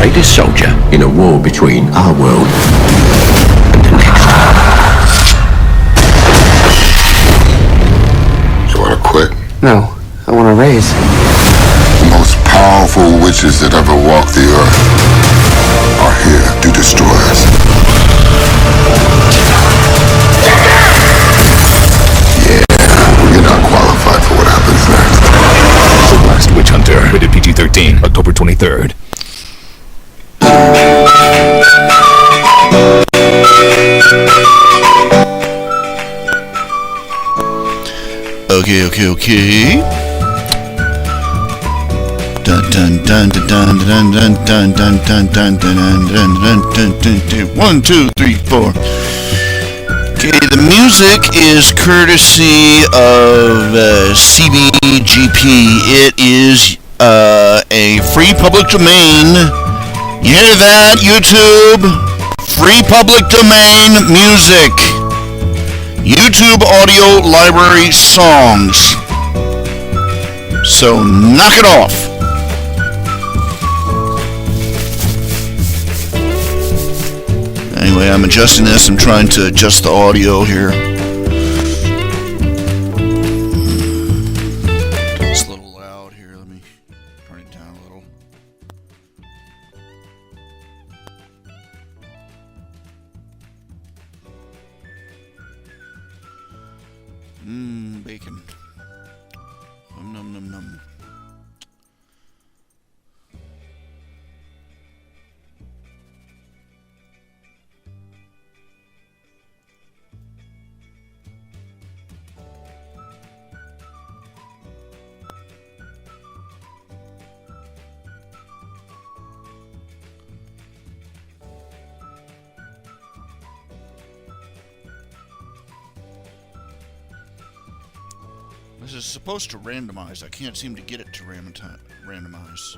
greatest soldier in a war between our world and the next. You wanna quit? No, I want to raise. The most powerful witches that ever walked the earth are here to destroy us. Yeah, you're not qualified for what happens next. The Last Witch Hunter, rated PG-13, October 23rd. Okay. Dun dun dun dun dun dun dun dun dun dun dun dun dun dun. 1, 2, 3, 4. Okay, the music is courtesy of CBGP. It is a free public domain. You hear that, YouTube? Free public domain music. YouTube audio library songs. So knock it off. Anyway, I'm adjusting this. I'm trying to adjust the audio here. It's a little loud here. Let me turn it down a little. Bacon. Num num num. This is supposed to randomize. I can't seem to get it to randomize.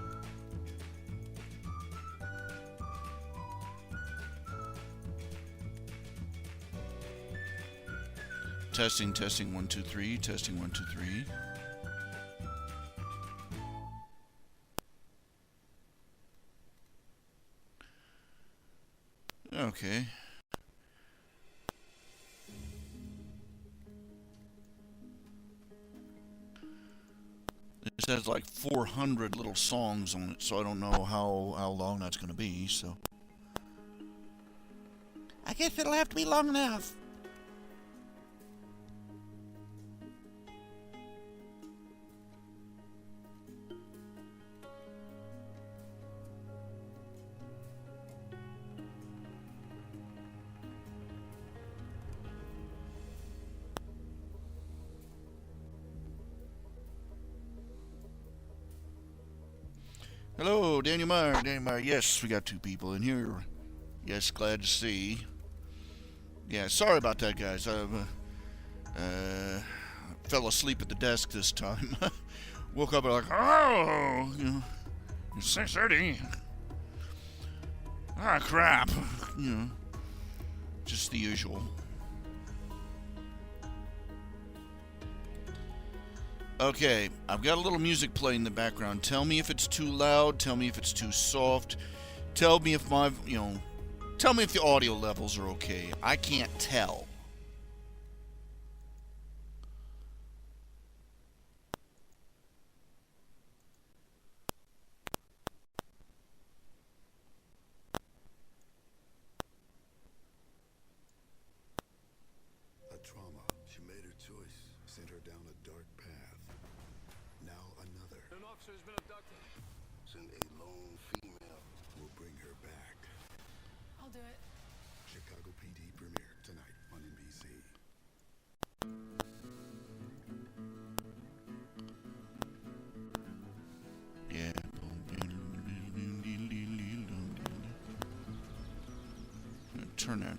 Testing, 1, 2, 3. Testing, 1, 2, 3. Okay. This has like 400 little songs on it, so I don't know how long that's going to be, so. I guess it'll have to be long enough. Hello, Daniel Meyer. Yes, we got 2 people in here. Yes, glad to see. Yeah, sorry about that, guys. I fell asleep at the desk this time. Woke up and like, oh, it's 6:30. Ah, crap. Just the usual. Okay, I've got a little music playing in the background. Tell me if it's too loud. Tell me if it's too soft. Tell me if tell me if the audio levels are okay. I can't tell. A trauma. She made her choice. Sent her down a dark path. Now another. An officer has been abducted. Send a lone female. Will bring her back. I'll do it. Chicago PD premiere tonight on NBC. Yeah. Turn that.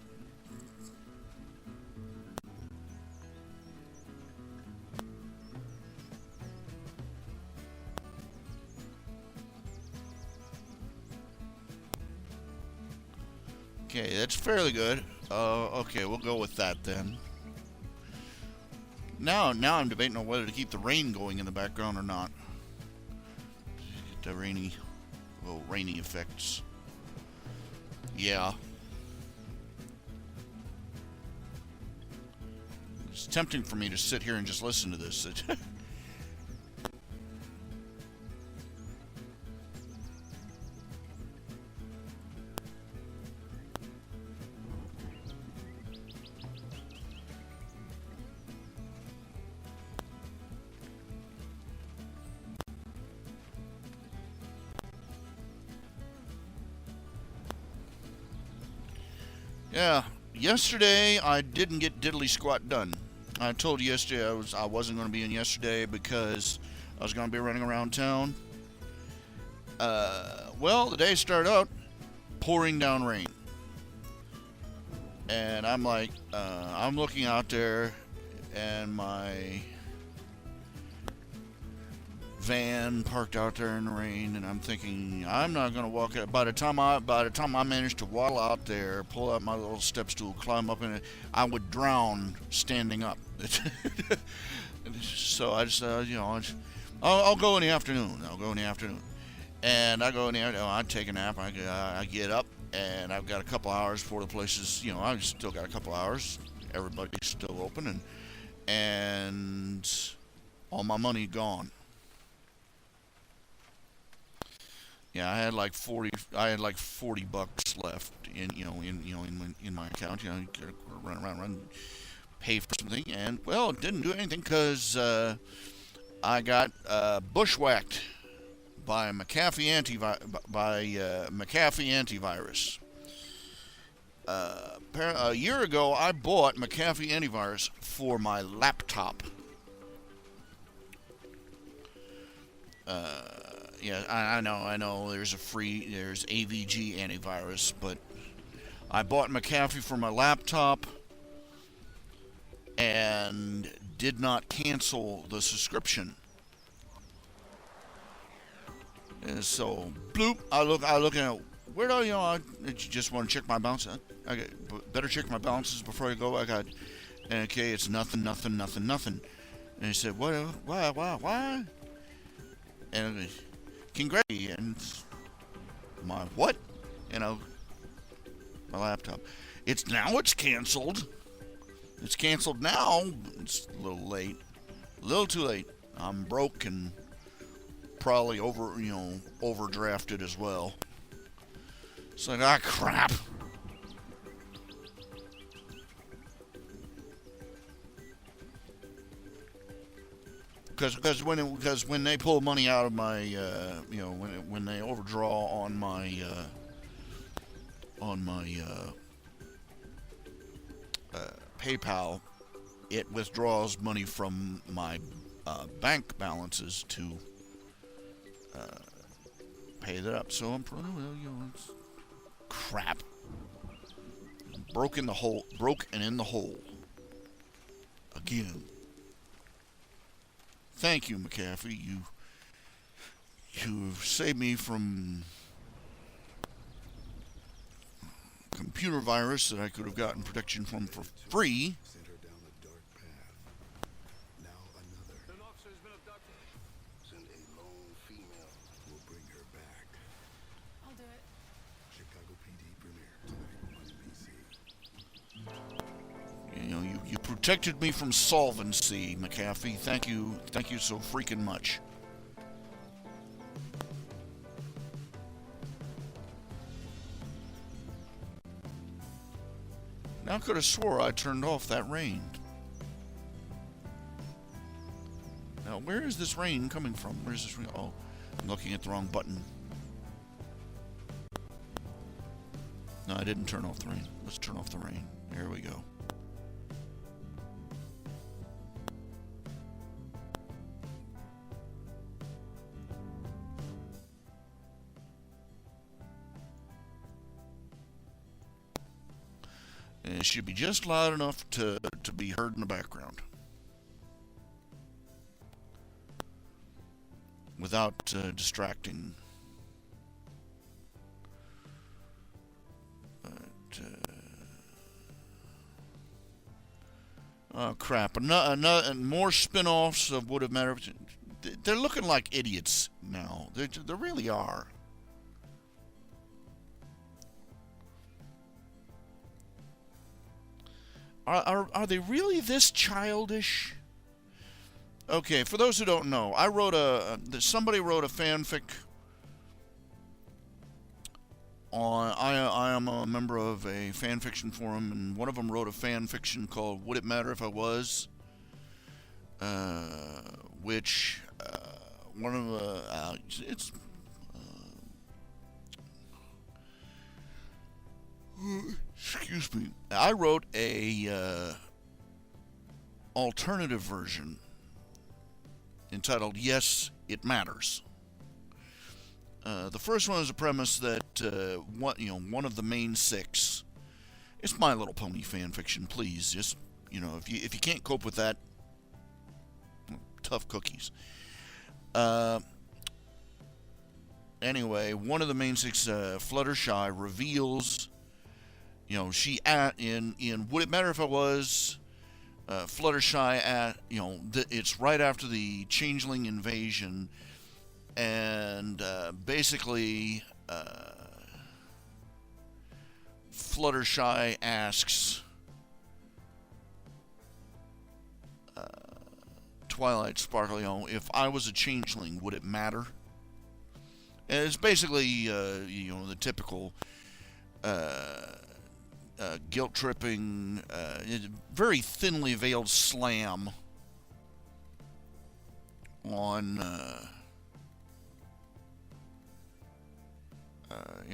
Okay, that's fairly good. Okay, we'll go with that then. Now I'm debating on whether to keep the rain going in the background or not. Get the rainy effects. Yeah. It's tempting for me to sit here and just listen to this. Yeah, yesterday I didn't get diddly squat done. I told you yesterday I wasn't going to be in yesterday because I was going to be running around town. Well, the day started out pouring down rain, and I'm like, I'm looking out there, and my van parked out there in the rain, and I'm thinking I'm not gonna walk it. By the time I managed to waddle out there, pull out my little step stool, climb up in it, I would drown standing up. So I just I'll go in the afternoon. And I go in there. I take a nap. I get up, and I've got a couple hours before the places. I've still got a couple hours. Everybody's still open, and all my money gone. Yeah, I had like 40 bucks left in my account. You gotta run, pay for something, and well, it didn't do anything because I got bushwhacked by McAfee antivirus. A year ago, I bought McAfee antivirus for my laptop. Yeah, I know. There's AVG antivirus, but I bought McAfee for my laptop and did not cancel the subscription. And so, bloop! I look at where do I just want to check my balance. I better check my balances before I go. Okay, it's nothing. And he said, what? Why? And congratulations. My what? My laptop. It's canceled. It's canceled now. It's a little late. A little too late. I'm broke and probably overdrafted as well. It's like, crap. Because when they pull money out of my when they overdraw on my PayPal, it withdraws money from my bank balances to pay that up. So I'm it's crap. Broke and in the hole again. Thank you, McAfee. You've saved me from computer virus that I could have gotten protection from for free. Sent her down a dark path. Now another. An officer has been abducted. Send a lone female. We'll bring her back. I'll do it. Chicago PD premiere tonight on NBC. You protected me from solvency, McAfee. Thank you so freaking much. Now I could have swore I turned off that rain. Now where is this rain coming from? Where's this rain? Oh, I'm looking at the wrong button. No, I didn't turn off the rain. Let's turn off the rain. There we go. And it should be just loud enough to be heard in the background. Without distracting. Oh crap! Another more spin-offs of Would Have Mattered. They're looking like idiots now. They really are. Are they really this childish? Okay, for those who don't know, somebody wrote a fanfic on. I am a member of a fanfiction forum, and one of them wrote a fanfiction called "Would It Matter If I Was," which one of the it's. Excuse me. I wrote a alternative version entitled "Yes, It Matters." The first one is a premise that one of the main six. It's My Little Pony fan fiction. Please, just if you can't cope with that, tough cookies. Anyway, one of the main six, Fluttershy, reveals. She in Would It Matter If I Was? Fluttershy it's right after the Changeling invasion, and basically Fluttershy asks Twilight Sparkle, if I was a changeling, would it matter? And it's basically the typical guilt-tripping, very thinly veiled slam on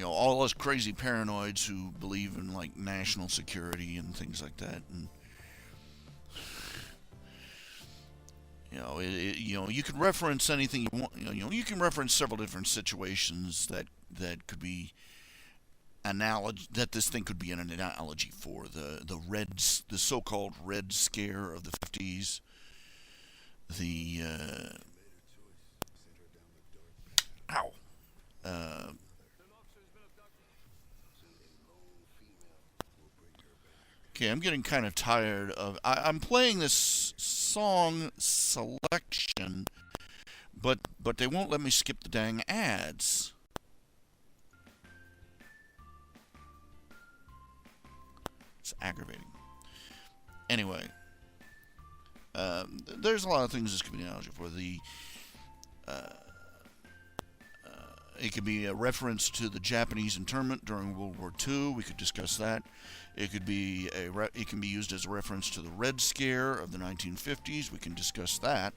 all us crazy paranoids who believe in like national security and things like that. And you can reference anything you want. You can reference several different situations that could be that this thing could be an analogy for the so-called Red Scare of the 50s, okay, I'm getting kind of tired of. I'm playing this song selection, but they won't let me skip the dang ads. It's aggravating. Anyway, there's a lot of things this could be an analogy for. It could be a reference to the Japanese internment during World War II. We could discuss that. It could be it can be used as a reference to the Red Scare of the 1950s. We can discuss that.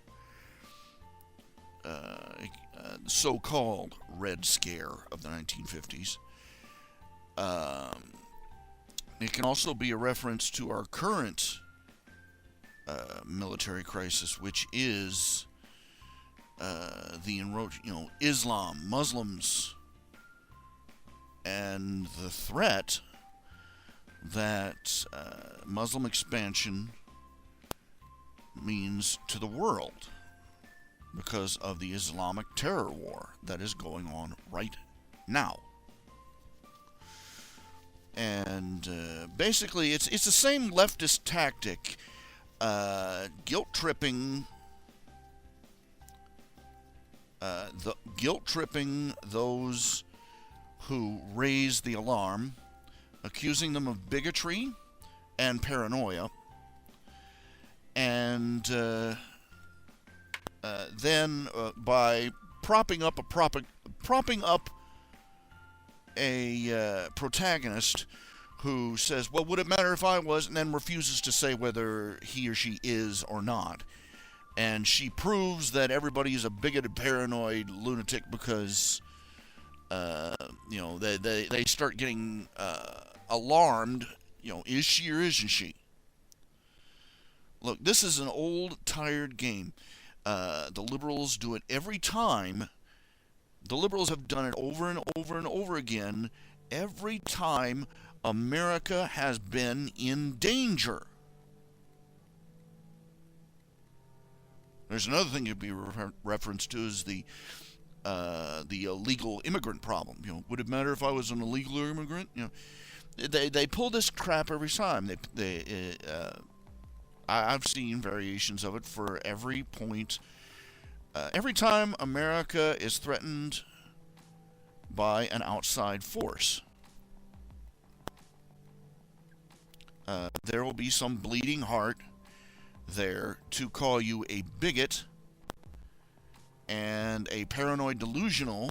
The so-called Red Scare of the 1950s. It can also be a reference to our current military crisis, which is Islam, Muslims, and the threat that Muslim expansion means to the world because of the Islamic terror war that is going on right now. And basically, it's the same leftist tactic, guilt-tripping those who raise the alarm, accusing them of bigotry and paranoia, and then by propping up a protagonist who says, well, would it matter if I was, and then refuses to say whether he or she is or not. And she proves that everybody is a bigoted, paranoid lunatic because, they start getting alarmed. Is she or isn't she? Look, this is an old, tired game. The liberals do it every time. The liberals have done it over and over and over again every time America has been in danger. There's another thing you'd be referenced to is the illegal immigrant problem. Would it matter if I was an illegal immigrant? They pull this crap every time. I've seen variations of it for every point. Every time America is threatened by an outside force. there will be some bleeding heart there to call you a bigot and a paranoid delusional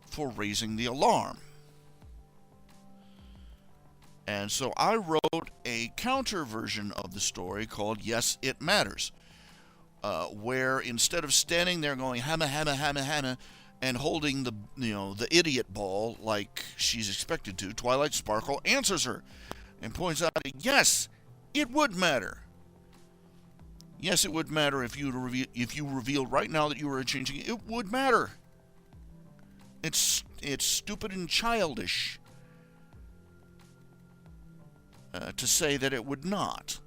for raising the alarm. And so I wrote a counter version of the story called Yes, It Matters, where instead of standing there going hammer, hammer, hammer, hammer, and holding the idiot ball like she's expected to, Twilight Sparkle answers her and points out, yes, it would matter. Yes, it would matter if you revealed right now that you were changing. It would matter. It's stupid and childish to say that it would not.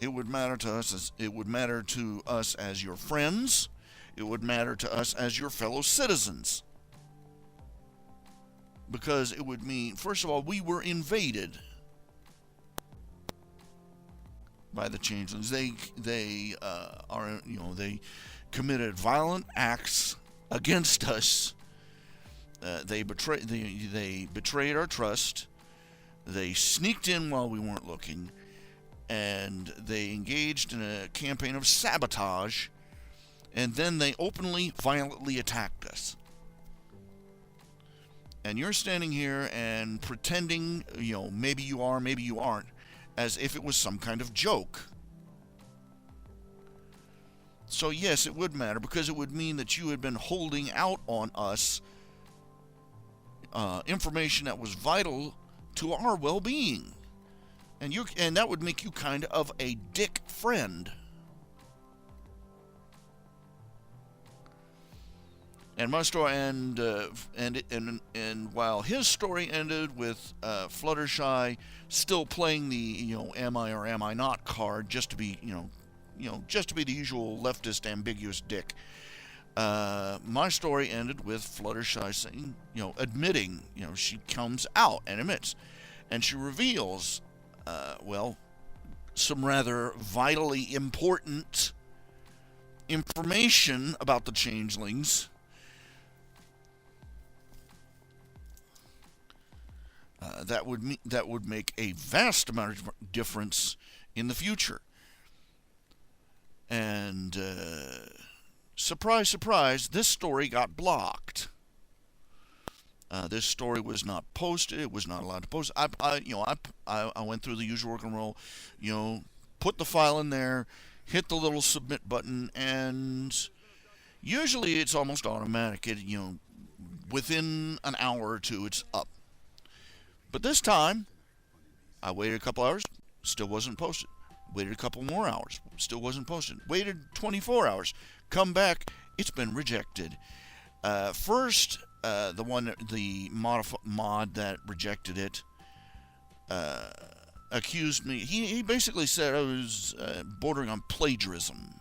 It would matter to us as your friends. It would matter to us as your fellow citizens. Because it would mean, first of all, we were invaded by the changelings. They committed violent acts against us. They betrayed our trust. They sneaked in while we weren't looking, and they engaged in a campaign of sabotage. And then they openly, violently attacked us. And you're standing here and pretending, maybe you are, maybe you aren't, as if it was some kind of joke. So yes, it would matter, because it would mean that you had been holding out on us information that was vital to our well-being. And that would make you kind of a dick friend. And my story, and while his story ended with Fluttershy still playing the am I or am I not card, just to be the usual leftist ambiguous dick. My story ended with Fluttershy saying, admitting, she comes out and admits, and she reveals, some rather vitally important information about the changelings. That would make a vast amount of difference in the future. And surprise, surprise, this story got blocked. This story was not posted. It was not allowed to post. I went through the usual work and roll. Put the file in there, hit the little submit button, and usually it's almost automatic. Within an hour or two, it's up. But this time, I waited a couple hours, still wasn't posted. Waited a couple more hours, still wasn't posted. Waited 24 hours, come back, it's been rejected. First, the mod that rejected it accused me. He basically said I was bordering on plagiarism.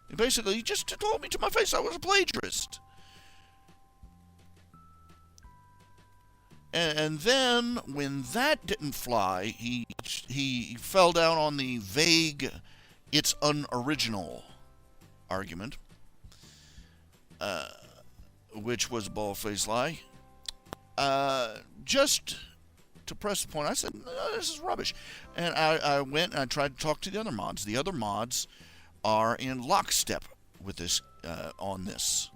He just told me to my face I was a plagiarist. And then, when that didn't fly, he fell down on the vague, it's unoriginal argument, which was a bald-faced lie. Just to press the point, I said, no, this is rubbish. And I went and I tried to talk to the other mods. The other mods are in lockstep with this, on this.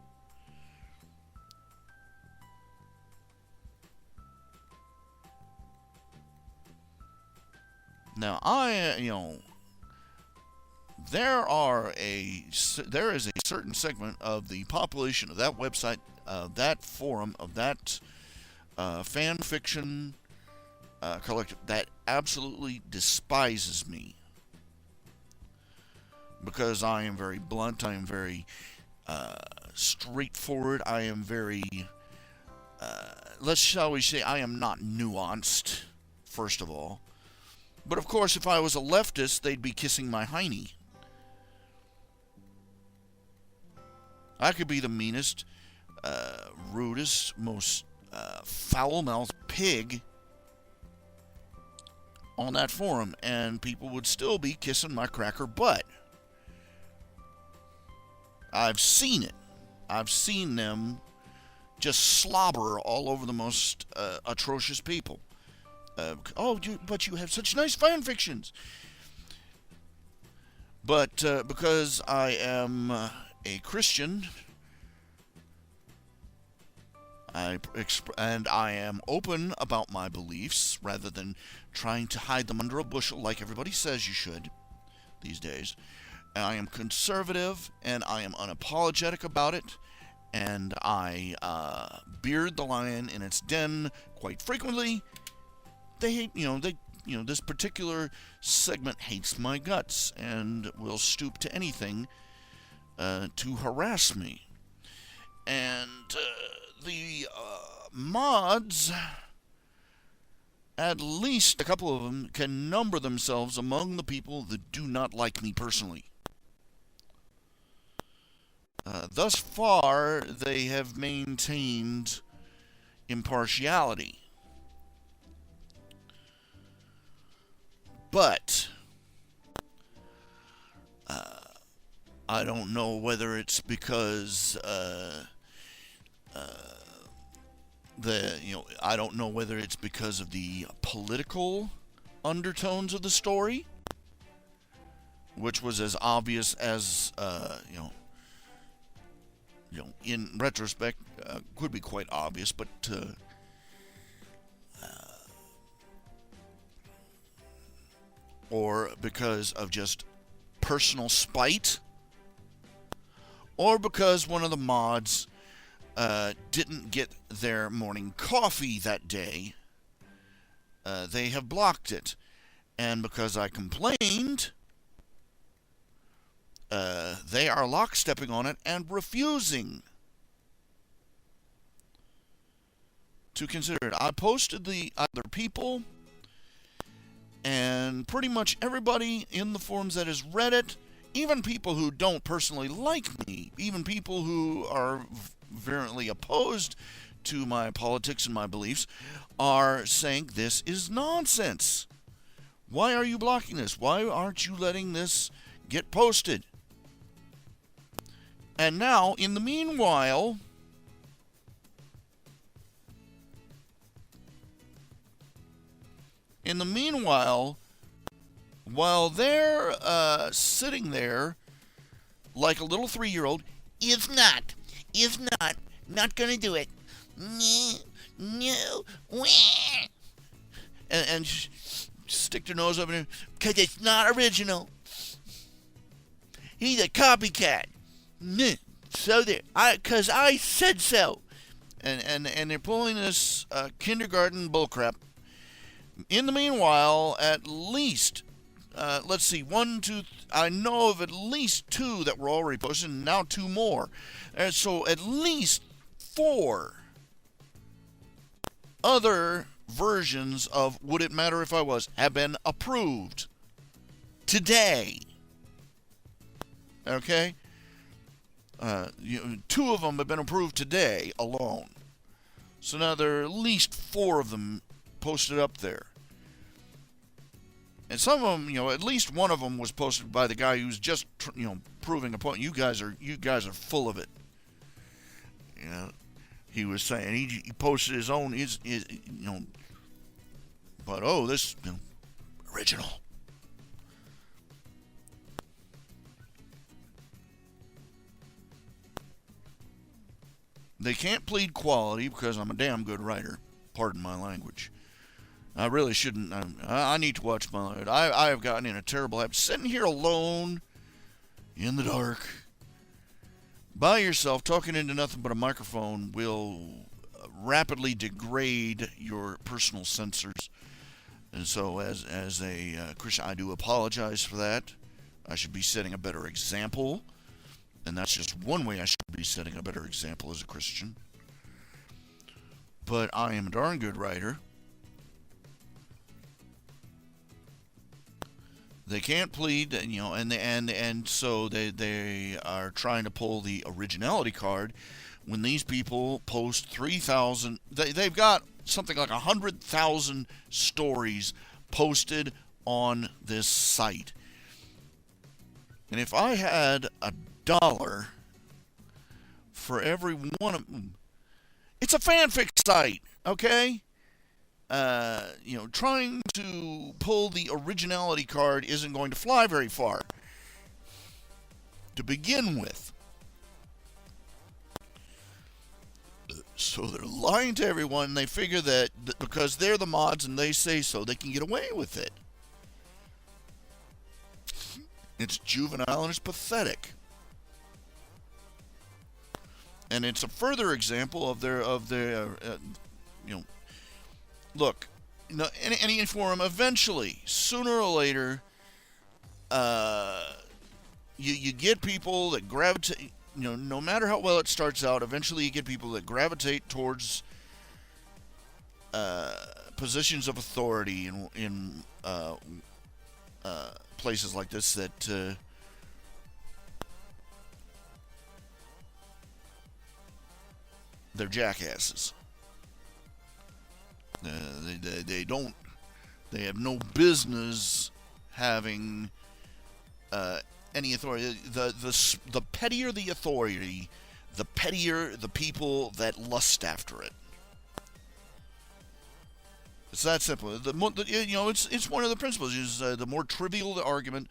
Now, there is a certain segment of the population of that website, of that forum, of that fan fiction collective that absolutely despises me. Because I am very blunt, I am very straightforward, I am very, shall we say, I am not nuanced, first of all. But of course, if I was a leftist, they'd be kissing my hiney. I could be the meanest, rudest, most foul-mouthed pig on that forum, and people would still be kissing my cracker butt. I've seen it. I've seen them just slobber all over the most atrocious people. But you have such nice fan fictions. But because I am a Christian, and I am open about my beliefs rather than trying to hide them under a bushel like everybody says you should these days. I am conservative, and I am unapologetic about it, and I beard the lion in its den quite frequently. They hate, this particular segment hates my guts and will stoop to anything to harass me. And the mods, at least a couple of them, can number themselves among the people that do not like me personally. Thus far, they have maintained impartiality. But I don't know whether it's because I don't know whether it's because of the political undertones of the story, which was as obvious as in retrospect could be quite obvious, but or because of just personal spite, or because one of the mods didn't get their morning coffee that day. They have blocked it. And because I complained, they are lockstepping on it and refusing to consider it. I posted the other people, and pretty much everybody in the forums that has read it, even people who don't personally like me, even people who are virulently opposed to my politics and my beliefs, are saying this is nonsense. Why are you blocking this? Why aren't you letting this get posted? And now, in the meanwhile, while they're sitting there like a little 3-year-old, if not gonna do it. No, and stick their nose up in there, because it's not original. He's a copycat. So there, because I said so. And they're pulling this kindergarten bullcrap. In the meanwhile, at least, let's see, I know of at least 2 that were already posted, and now 2 more. So at least 4 other versions of Would It Matter If I Was have been approved today. Okay? 2 of them have been approved today alone. So now there are at least 4 of them posted up there. And some of them, at least one of them was posted by the guy who's just, proving a point. You guys are full of it. He was saying he posted his own, but this original. They can't plead quality because I'm a damn good writer. Pardon my language. I really shouldn't. I need to watch my language. I have gotten in a terrible habit. Sitting here alone in the dark by yourself, talking into nothing but a microphone, will rapidly degrade your personal sensors. And so, as a Christian, I do apologize for that. I should be setting a better example. And that's just one way I should be setting a better example as a Christian. But I am a darn good writer. They can't plead, and so they are trying to pull the originality card when these people post 3,000. They've got something like 100,000 stories posted on this site. And if I had $1 for every one of them, It's a fanfic site, okay? Trying to pull the originality card isn't going to fly very far to begin with. So they're lying to everyone, and they figure that because they're the mods and they say so, they can get away with it. It's juvenile and it's pathetic. And it's a further example of their look, any forum, eventually, sooner or later, you get people that gravitate, no matter how well it starts out, eventually you get people that gravitate towards positions of authority in places like this that they're jackasses. They have no business having any authority. The pettier the authority, the pettier the people that lust after it. It's that simple. It's one of the principles. Is the more trivial the argument,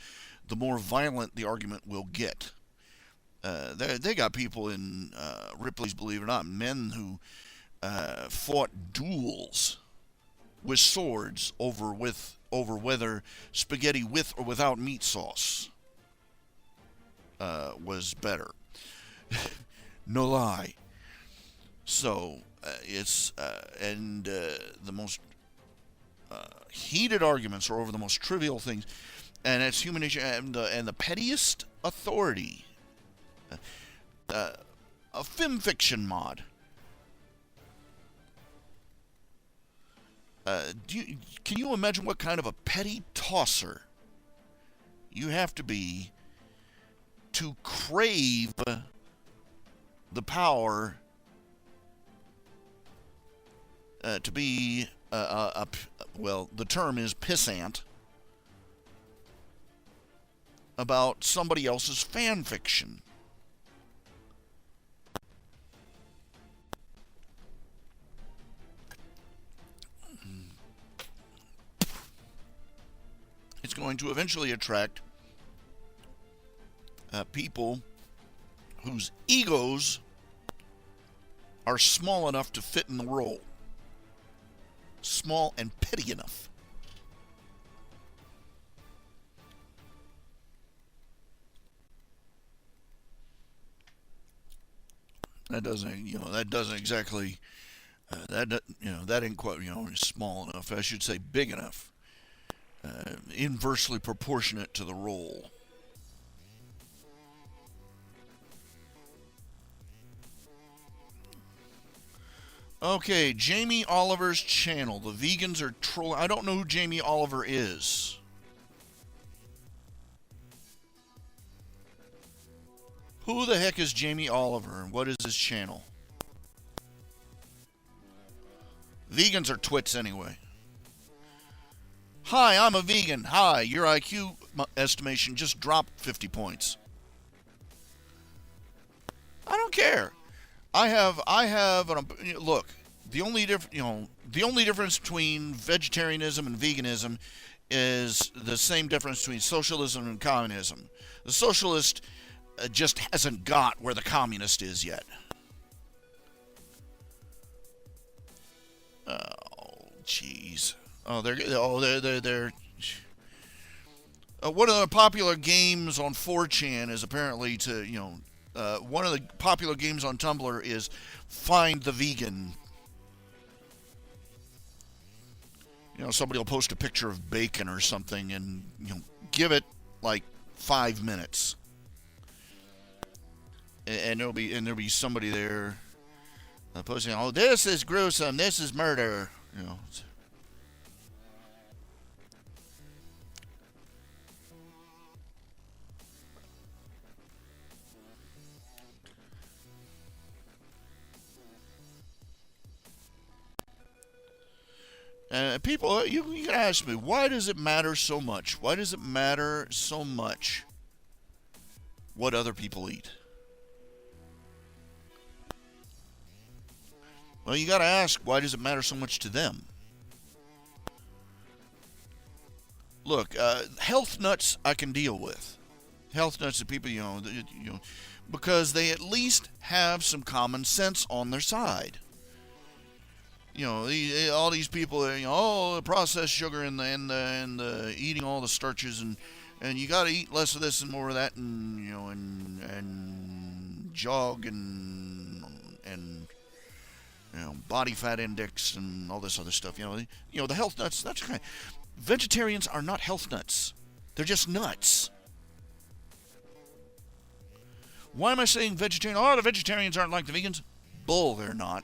the more violent the argument will get. They got people in Ripley's Believe It or Not, men who fought duels with swords over whether spaghetti with or without meat sauce was better. No lie. So it's the most heated arguments are over the most trivial things, and it's human nature and the pettiest authority. A film fiction mod. Can you imagine what kind of a petty tosser you have to be to crave the power to be the term is pissant about somebody else's fan fiction? It's going to eventually attract people whose egos are small enough to fit in the role. Small and petty enough. That doesn't exactly. That ain't quite. Small enough. I should say big enough. Inversely proportionate to the role. Okay, Jamie Oliver's channel. The vegans are trolling. I don't know who Jamie Oliver is. Who the heck is Jamie Oliver, and what is his channel? Vegans are twits anyway. Hi, I'm a vegan. Hi, your IQ estimation just dropped 50 points. I don't care. Look, the only difference between vegetarianism and veganism is the same difference between socialism and communism. The socialist just hasn't got where the communist is yet. Oh, jeez. They're. One of the popular games on 4chan is apparently one of the popular games on Tumblr is Find the Vegan. Somebody will post a picture of bacon or something and give it like 5 minutes, and there'll be somebody there posting, "Oh, this is gruesome. This is murder." People, you can ask me, why does it matter so much? Why does it matter so much what other people eat? Well, you got to ask, why does it matter so much to them? Look, health nuts I can deal with. Health nuts are people, because they at least have some common sense on their side. All these people, processed sugar and the eating all the starches and you got to eat less of this and more of that and jog and body fat index and all this other stuff. The health nuts. That's kind. Vegetarians are not health nuts. They're just nuts. Why am I saying vegetarian? Oh, the vegetarians aren't like the vegans. Bull, they're not.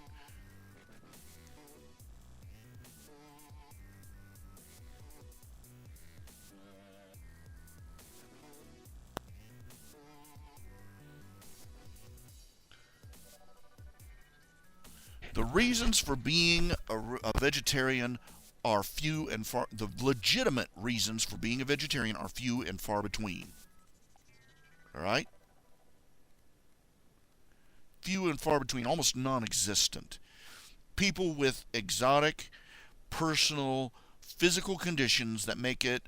The reasons for being a vegetarian are few and far. The legitimate reasons for being a vegetarian are few and far between. All right? Few and far between, almost non-existent. People with exotic, personal, physical conditions that make it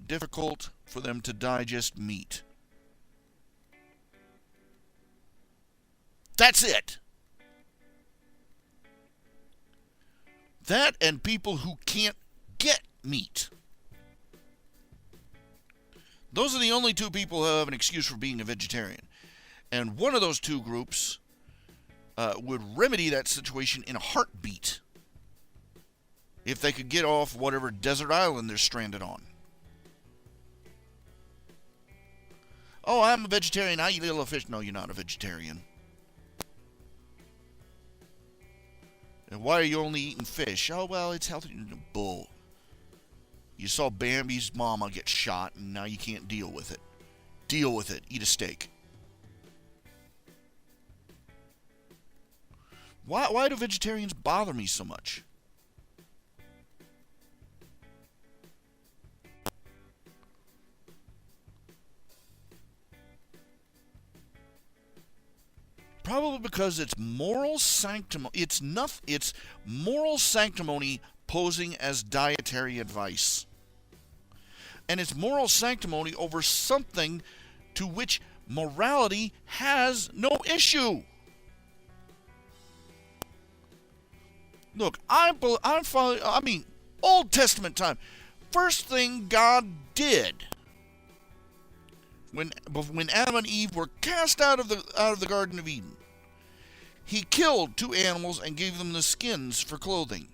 difficult for them to digest meat. That's it. That and people who can't get meat. Those are the only two people who have an excuse for being a vegetarian. And one of those two groups would remedy that situation in a heartbeat if they could get off whatever desert island they're stranded on. Oh, I'm a vegetarian. I eat little fish. No, you're not a vegetarian. And why are you only eating fish? Oh, well, it's healthy. Bull. You saw Bambi's mama get shot, and now you can't deal with it. Deal with it. Eat a steak. Why do vegetarians bother me so much? Probably because it's moral sanctimony. It's moral sanctimony posing as dietary advice. And it's moral sanctimony over something to which morality has no issue. Look, Old Testament time. First thing God did when Adam and Eve were cast out of the Garden of Eden, He killed two animals and gave them the skins for clothing.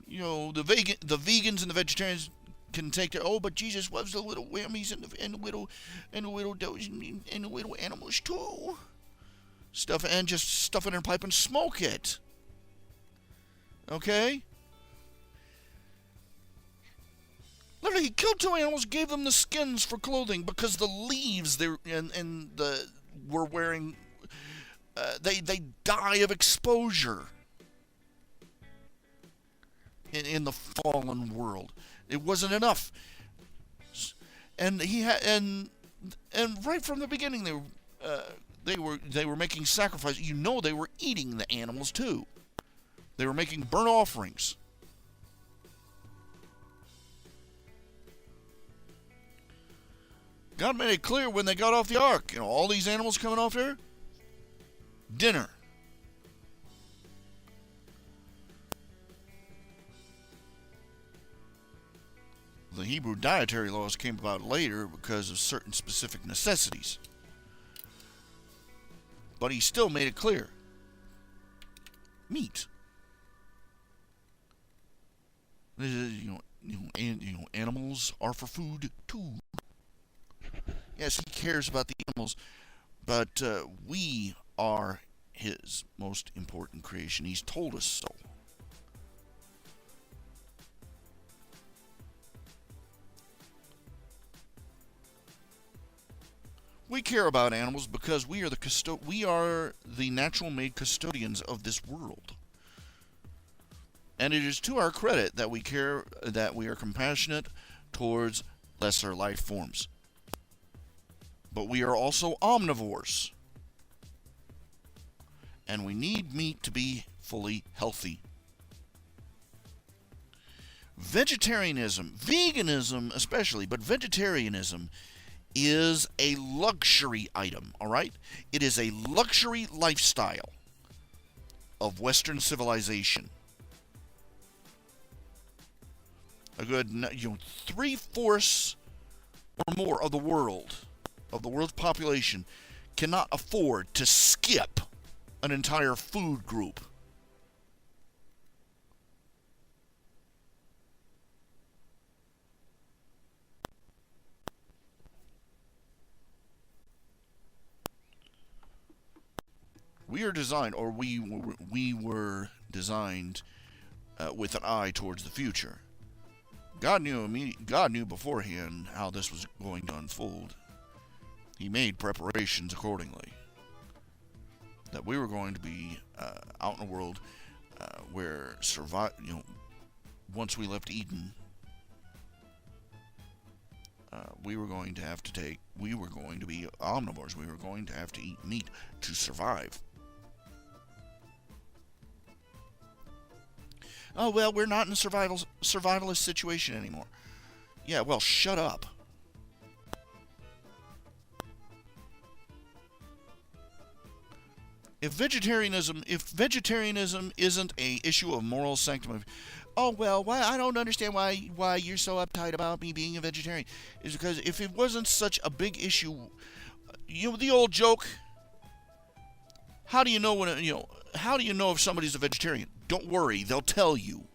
The vegans and the vegetarians can take that. Oh, but Jesus loves the little whammies and the little does and the little animals too. Stuff it in a pipe and smoke it. Okay. Literally, He killed two animals, gave them the skins for clothing because the leaves were wearing. They die of exposure in the fallen world. It wasn't enough, and He had and right from the beginning they were making sacrifices. They were eating the animals too. They were making burnt offerings. God made it clear when they got off the ark. All these animals coming off here. Dinner. The Hebrew dietary laws came about later because of certain specific necessities. But He still made it clear. Meat. Animals are for food too. Yes, He cares about the animals, but we are His most important creation. He's told us so. We care about animals because we are the natural-made custodians of this world. And it is to our credit that we are compassionate towards lesser life forms. but we are also omnivores. And we need meat to be fully healthy. Vegetarianism, veganism especially, but vegetarianism is a luxury item, all right? It is a luxury lifestyle of Western civilization. A good, 3/4 or more of the world's population, cannot afford to skip an entire food group. We are designed, or we were designed with an eye towards the future. God knew beforehand how this was going to unfold. He made preparations accordingly. That we were going to be out in the world where once we left Eden, we were going to be omnivores. We were going to have to eat meat to survive. Oh, well, we're not in a survivalist situation anymore. Yeah, well, shut up. If vegetarianism isn't a issue of moral sanctity, oh, well, why I don't understand why you're so uptight about me being a vegetarian. Is because if it wasn't such a big issue, the old joke, how do you know if somebody's a vegetarian? Don't worry, they'll tell you.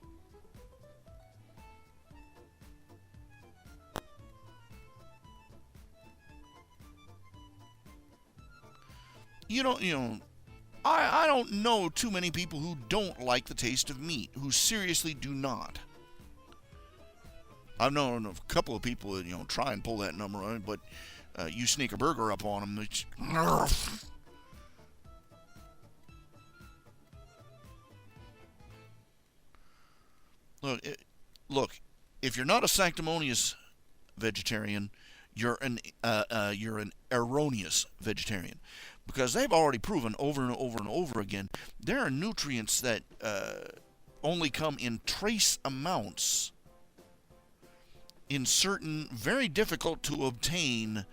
I don't know too many people who don't like the taste of meat, who seriously do not. I've known a couple of people that, try and pull that number on it, but you sneak a burger up on them, it's... Look, if you're not a sanctimonious vegetarian, you're an erroneous vegetarian, because they've already proven over and over and over again there are nutrients that only come in trace amounts in certain very difficult to obtain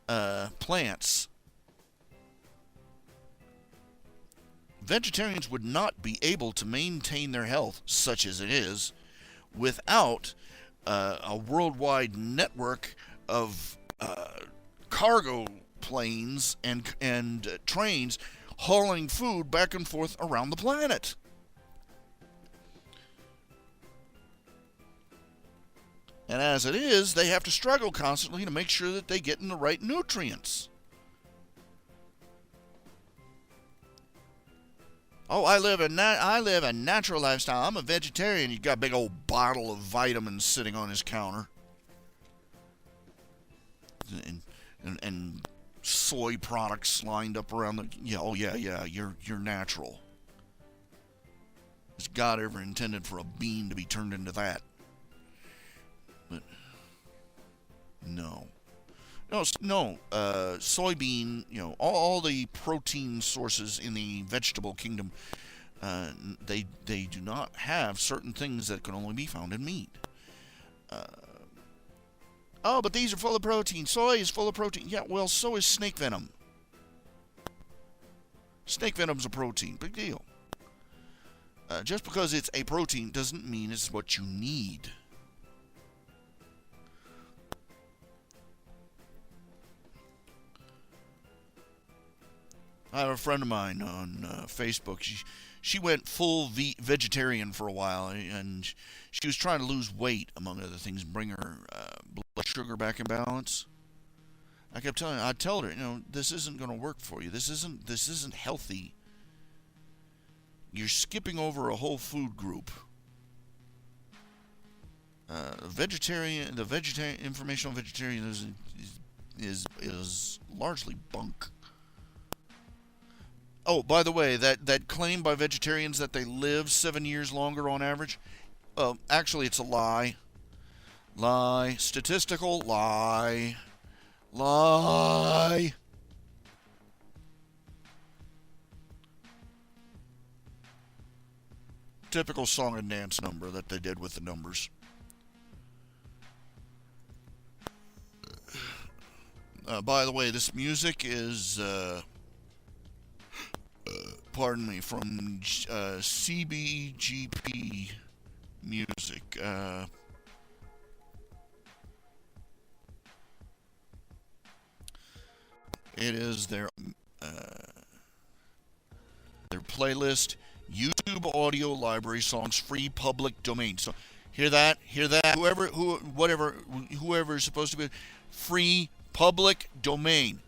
plants. Vegetarians would not be able to maintain their health, such as it is, without a worldwide network of cargo planes and trains hauling food back and forth around the planet. And as it is, they have to struggle constantly to make sure that they get in the right nutrients. Oh, I live a natural lifestyle. I'm a vegetarian. You got a big old bottle of vitamins sitting on his counter, and soy products lined up around the. Yeah. You're natural. Has God ever intended for a bean to be turned into that? But no. Soybean, all the protein sources in the vegetable kingdom, they do not have certain things that can only be found in meat. But these are full of protein. Soy is full of protein. Yeah, well, so is snake venom. Snake venom's a protein. Big deal. Just because it's a protein doesn't mean it's what you need. I have a friend of mine on Facebook. She went full vegetarian for a while, and she was trying to lose weight, among other things, and bring her blood sugar back in balance. I told her, this isn't going to work for you. This isn't healthy. You're skipping over a whole food group. Informational vegetarianism is largely bunk. Oh, by the way, that claim by vegetarians that they live 7 years longer on average, actually it's a lie. Lie. Statistical lie. Lie. Typical song and dance number that they did with the numbers. By the way, this music is, pardon me, from CBGP Music. It is their playlist, YouTube Audio Library Songs, free public domain. So hear that, whoever is supposed to be free public domain.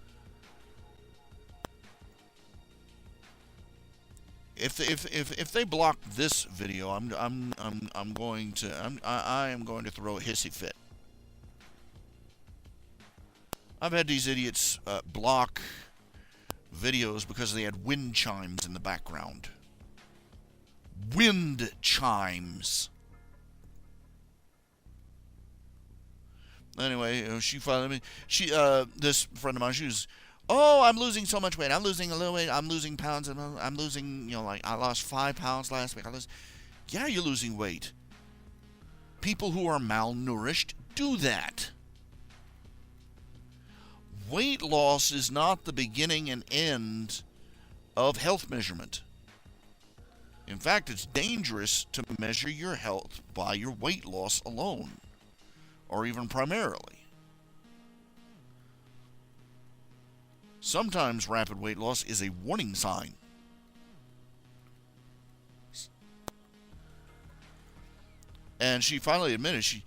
If they block this video, I am going to throw a hissy fit. I've had these idiots block videos because they had wind chimes in the background. Wind chimes. Anyway, she finally, this friend of mine, she was, oh, I'm losing so much weight. I'm losing a little weight. I'm losing pounds. I'm losing, like, I lost 5 pounds last week. Yeah, you're losing weight. People who are malnourished do that. Weight loss is not the beginning and end of health measurement. In fact, it's dangerous to measure your health by your weight loss alone, or even primarily. Sometimes rapid weight loss is a warning sign. And she finally admitted she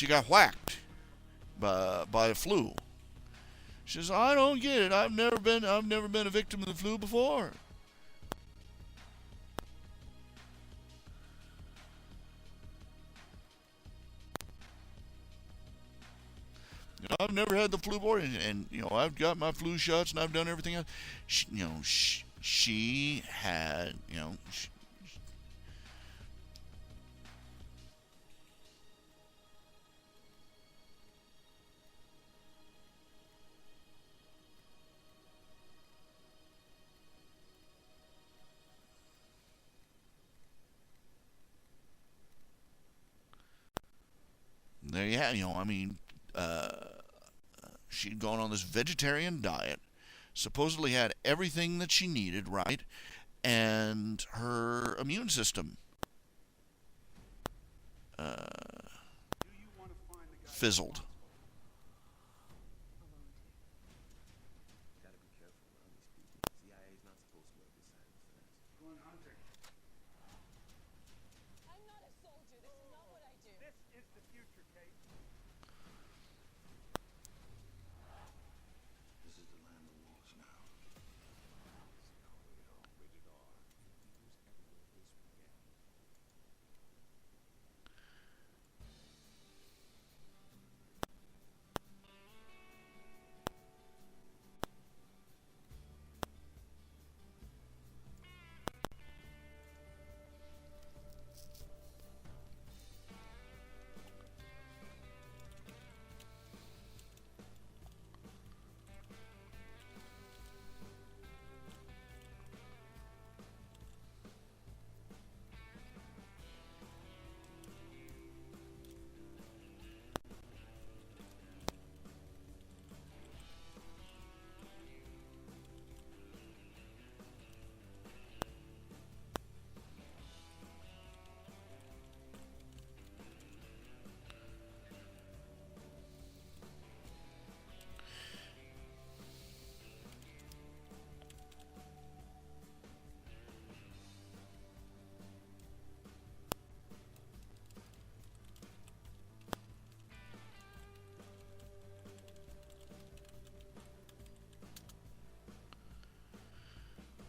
got whacked by the flu. She says, I don't get it. I've never been a victim of the flu before. I've never had the flu before, and I've got my flu shots and I've done everything else. She had, there you have, she'd gone on this vegetarian diet, supposedly had everything that she needed, right? And her immune system fizzled.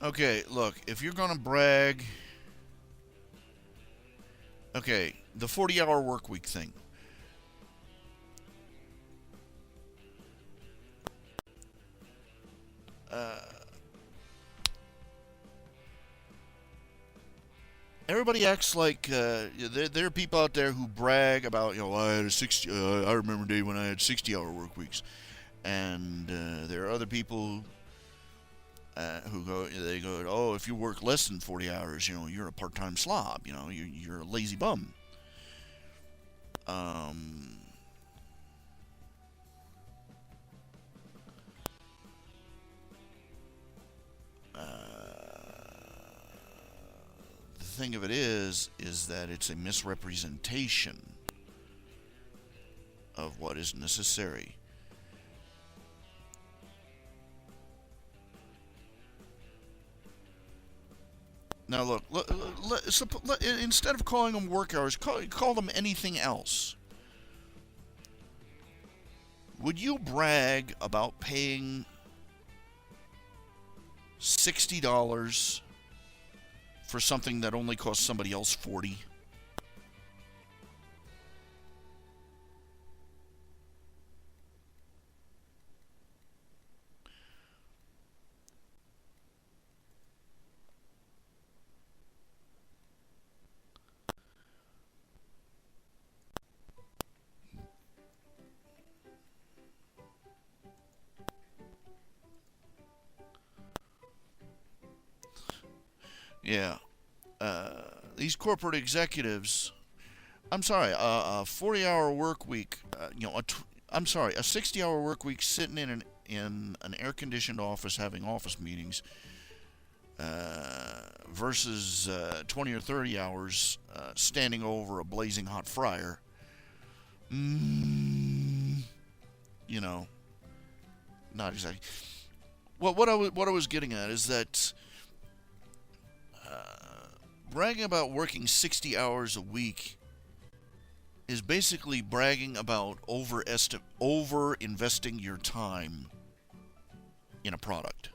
Okay, look, if you're going to brag... Okay, the 40-hour work week thing. everybody acts like there are people out there who brag about, I had a 60. I remember a day when I had 60-hour work weeks, and there are other people who go, oh, if you work less than 40 hours, you're a part-time slob. You're a lazy bum. The thing of it is that it's a misrepresentation of what is necessary. Now look, instead of calling them work hours, call them anything else. Would you brag about paying $60 for something that only costs somebody else $40? Yeah. These corporate executives, I'm sorry, a 40-hour work week, I'm sorry, a 60-hour work week sitting in an air-conditioned office having office meetings versus 20 or 30 hours standing over a blazing hot fryer. Not exactly. Well, what I was getting at is that bragging about working 60 hours a week is basically bragging about over investing your time in a product.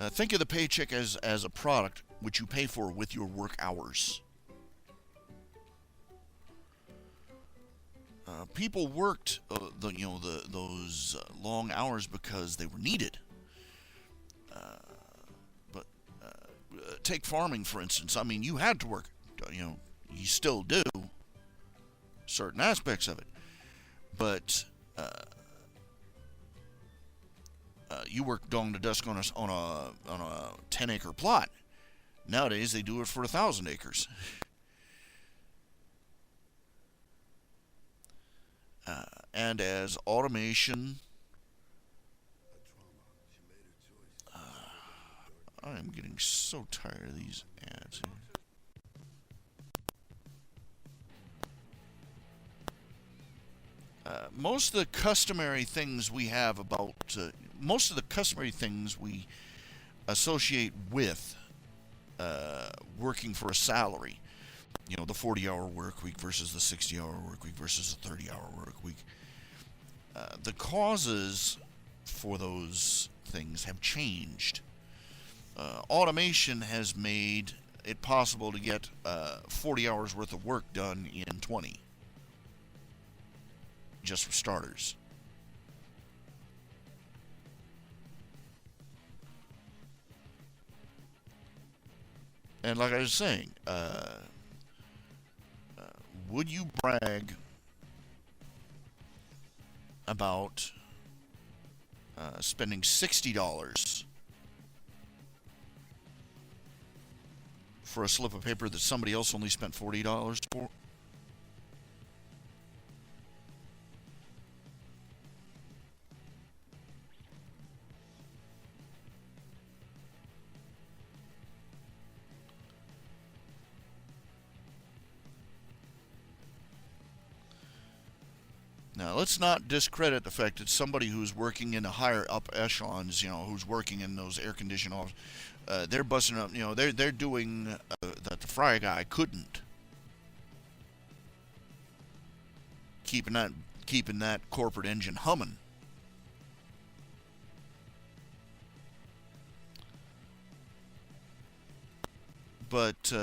Think of the paycheck as a product which you pay for with your work hours. People worked those long hours because they were needed. Take farming, for instance. I mean, you had to work. You still do certain aspects of it, but you work dawn to dusk on a 10-acre plot. Nowadays, they do it for 1,000 acres. And as automation, I am getting so tired of these ads here. Most of the customary things we have about, most of the customary things we associate with working for a salary, the 40-hour work week versus the 60-hour work week versus the 30-hour work week, the causes for those things have changed. Automation has made it possible to get 40 hours worth of work done in 20. Just for starters. And like I was saying, would you brag about spending $60 for a slip of paper that somebody else only spent $40 for? Now, let's not discredit the fact that somebody who's working in the higher up echelons, who's working in those air-conditioned offices, they're busting up, they're doing that the fry guy couldn't. Keeping that corporate engine humming. But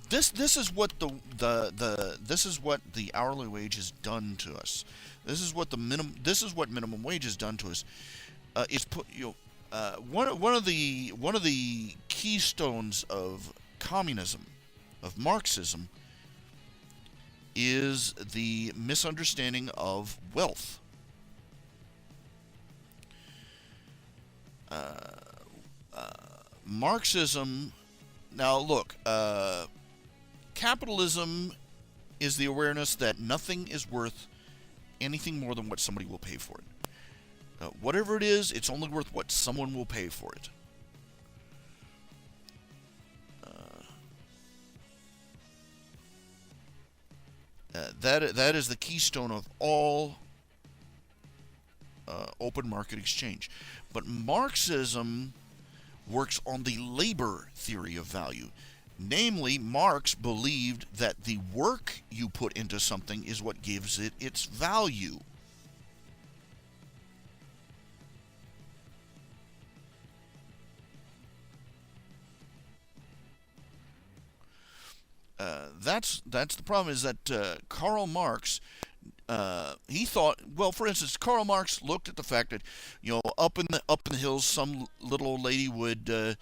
this is what this is what the hourly wage has done to us. This is what minimum wage has done to us. It's put one of the keystones of communism, of Marxism, is the misunderstanding of wealth. Marxism. Now, look, capitalism is the awareness that nothing is worth anything more than what somebody will pay for it. Whatever it is, it's only worth what someone will pay for it. That is the keystone of all open market exchange. But Marxism works on the labor theory of value. Namely, Marx believed that the work you put into something is what gives it its value. That's the problem, is that Karl Marx, he thought, well, for instance, Karl Marx looked at the fact that, up in the hills, some little old lady would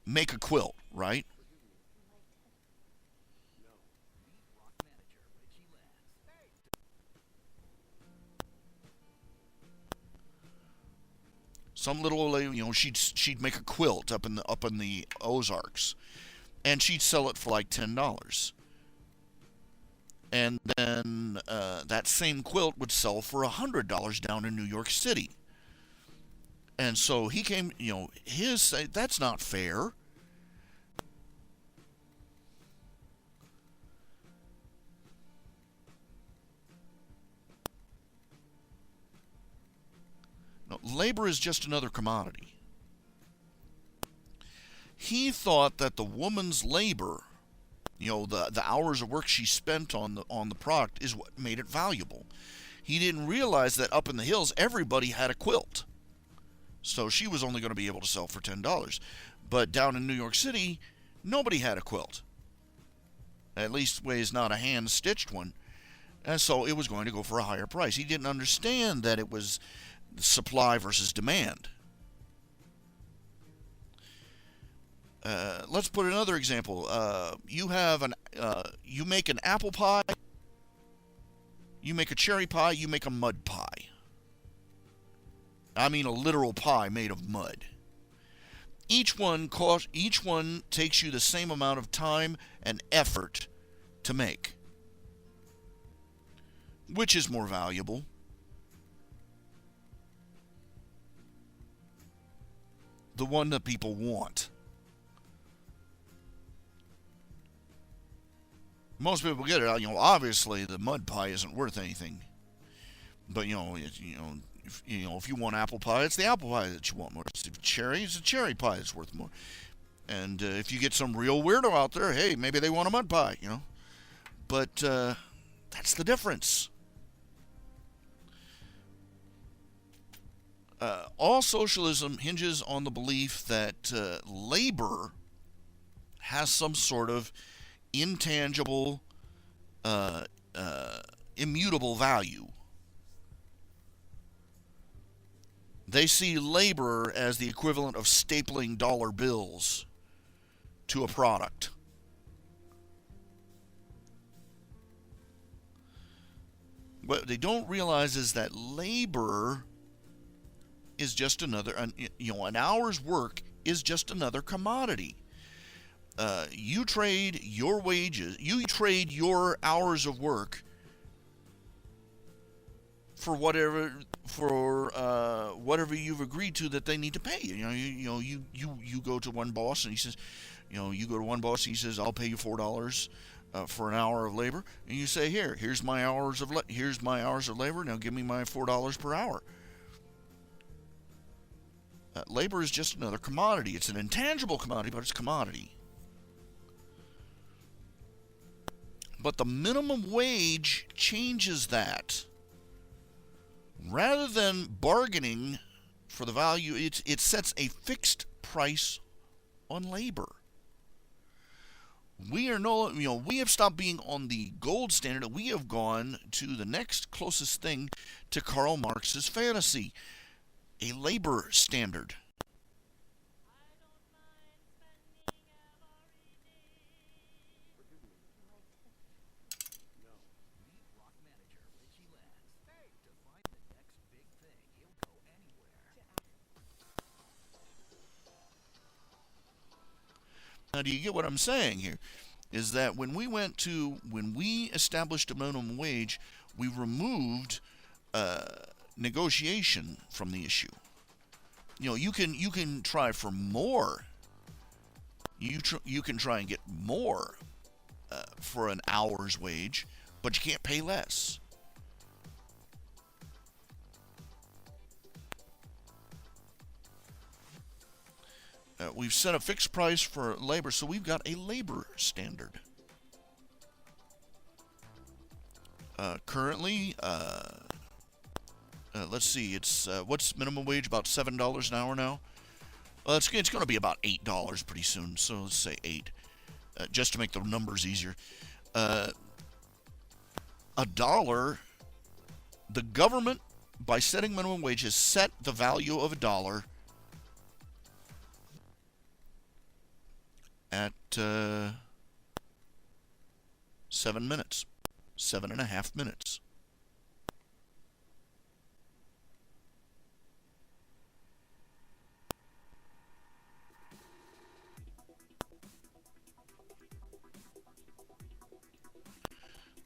make a quilt, right? Some little old lady, she'd make a quilt up in the Ozarks, and she'd sell it for like $10. And then that same quilt would sell for $100 down in New York City. And so he came, that's not fair. No, labor is just another commodity. He thought that the woman's labor, the hours of work she spent on the product, is what made it valuable. He didn't realize that up in the hills, everybody had a quilt. So she was only going to be able to sell for $10. But down in New York City, nobody had a quilt. At least ways not a hand-stitched one. And so it was going to go for a higher price. He didn't understand that it was supply versus demand. Let's put another example. You make an apple pie, you make a cherry pie, you make a mud pie. I mean a literal pie made of mud. Each one takes you the same amount of time and effort to make. Which is more valuable? The one that people want. Most people get it. Obviously the mud pie isn't worth anything. But if you want apple pie, it's the apple pie that you want more. If cherry, it's a cherry pie that's worth more. And if you get some real weirdo out there, hey, maybe they want a mud pie, But that's the difference. All socialism hinges on the belief that labor has some sort of intangible, immutable value. They see labor as the equivalent of stapling dollar bills to a product. What they don't realize is that labor is just another, an hour's work is just another commodity. You trade your wages, you trade your hours of work for whatever you've agreed to that they need to pay you. You go to one boss and he says, he says, I'll pay you $4 for an hour of labor, and you say, here's my hours of labor. Now give me my $4 per hour. Labor is just another commodity. It's an intangible commodity, but it's a commodity. But the minimum wage changes that. Rather than bargaining for the value, it sets a fixed price on labor. We have stopped being on the gold standard. We have gone to the next closest thing to Karl Marx's fantasy, a labor standard. Now, do you get what I'm saying here? Is that when we established a minimum wage, we removed negotiation from the issue. You know, you can try for more. You can try and get more for an hour's wage, but you can't pay less. We've set a fixed price for labor, so we've got a labor standard. Currently, let's see, it's what's minimum wage? About $7 an hour now. Well, it's going to be about $8 pretty soon. So let's say 8, just to make the numbers easier. $1. The government, by setting minimum wage, has set the value of $1 at 7 minutes, 7.5 minutes.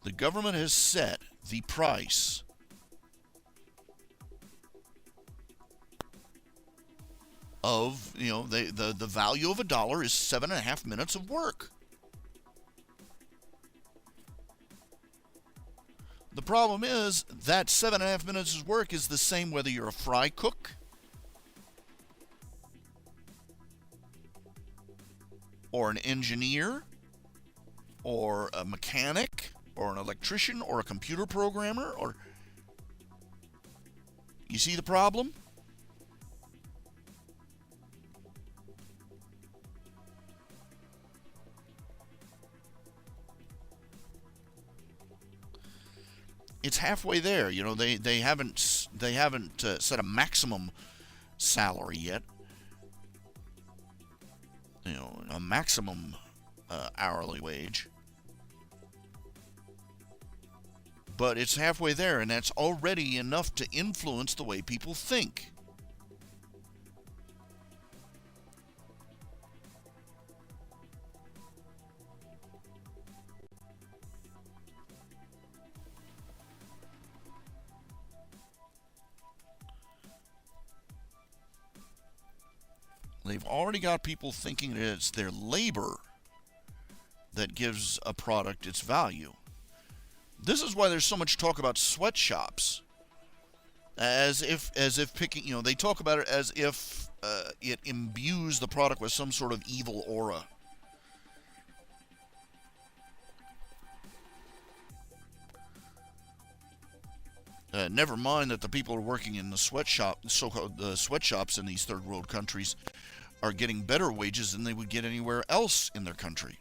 The government has set the price of, the value of $1 is 7.5 minutes of work. The problem is that 7.5 minutes of work is the same whether you're a fry cook, or an engineer, or a mechanic, or an electrician, or a computer programmer, or... You see the problem? It's halfway there. You know, they haven't set a maximum salary yet. You know, a maximum hourly wage. But it's halfway there, and that's already enough to influence the way people think. They've already got people thinking that it's their labor that gives a product its value. This is why there's so much talk about sweatshops, as if picking. They talk about it as if it imbues the product with some sort of evil aura. Never mind that the people who are working in the so-called sweatshops in these third world countries, are getting better wages than they would get anywhere else in their country.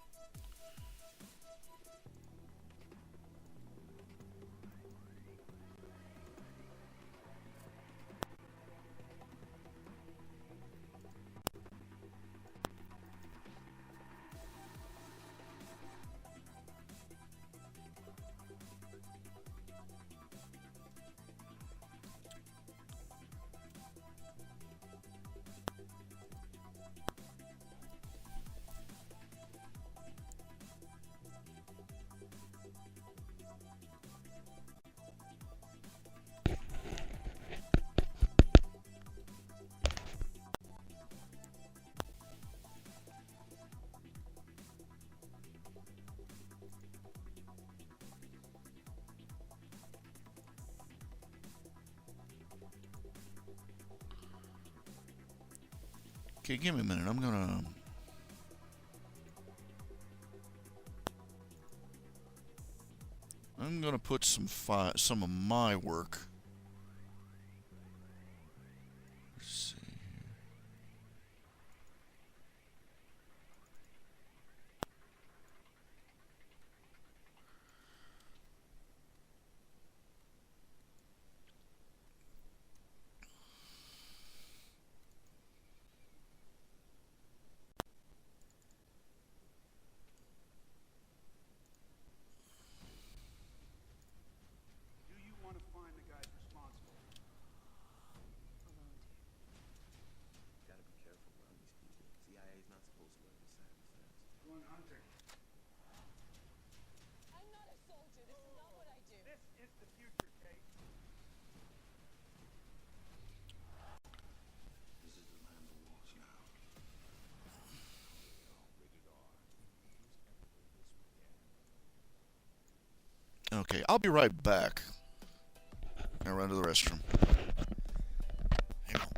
Okay, give me a minute. I'm gonna put some of my work. Let's see. Do you want to find the guy It's the future, Kate. Okay, I'll be right back. I run to the restroom. Hang on.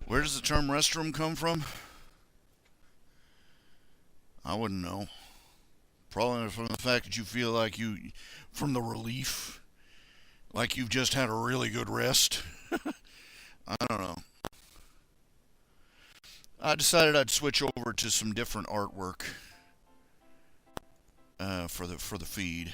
Where does the term restroom come from? I wouldn't know. Probably from the fact that you feel like from the relief, like you've just had a really good rest. I don't know. I decided I'd switch over to some different artwork for the feed.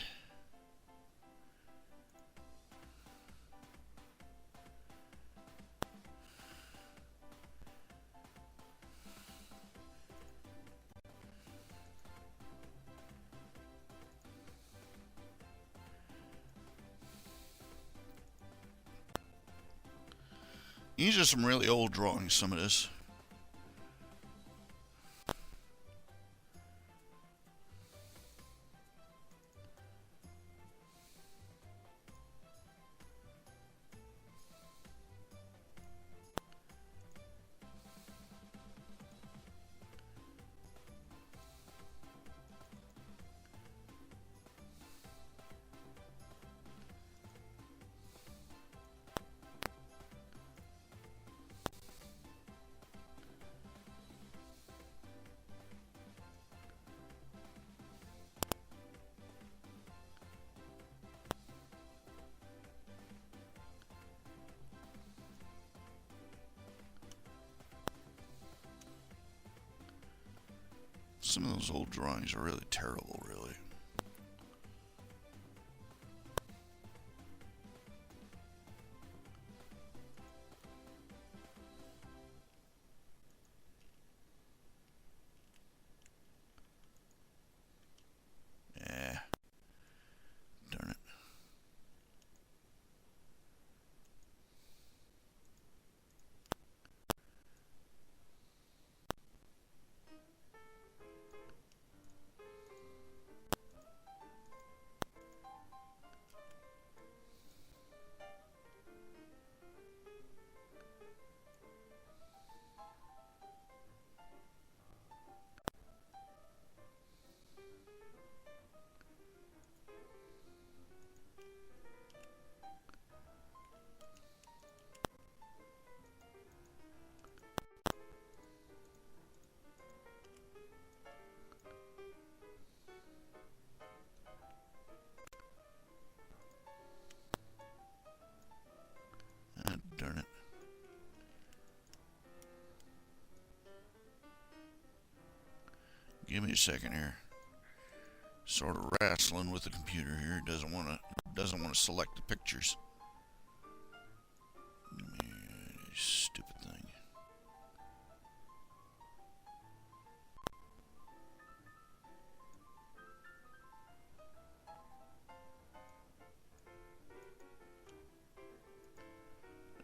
These are some really old drawings, some of this. Some of those old drawings are really terrible, really. Yeah. Darn it. second here. Sort of wrestling with the computer here. It doesn't want to select the pictures. Stupid thing.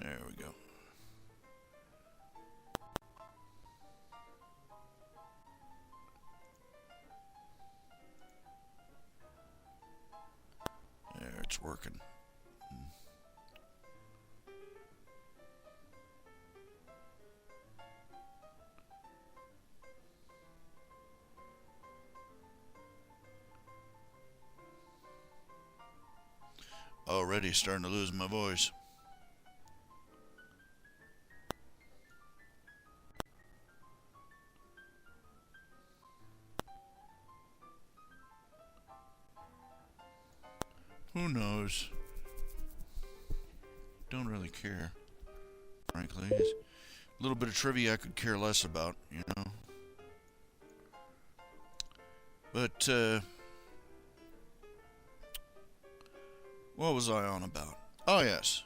There we go. There, it's working. Already starting to lose my voice. Who knows? Don't really care, frankly. It's a little bit of trivia I could care less about, you know. But, what was I on about? Oh, yes.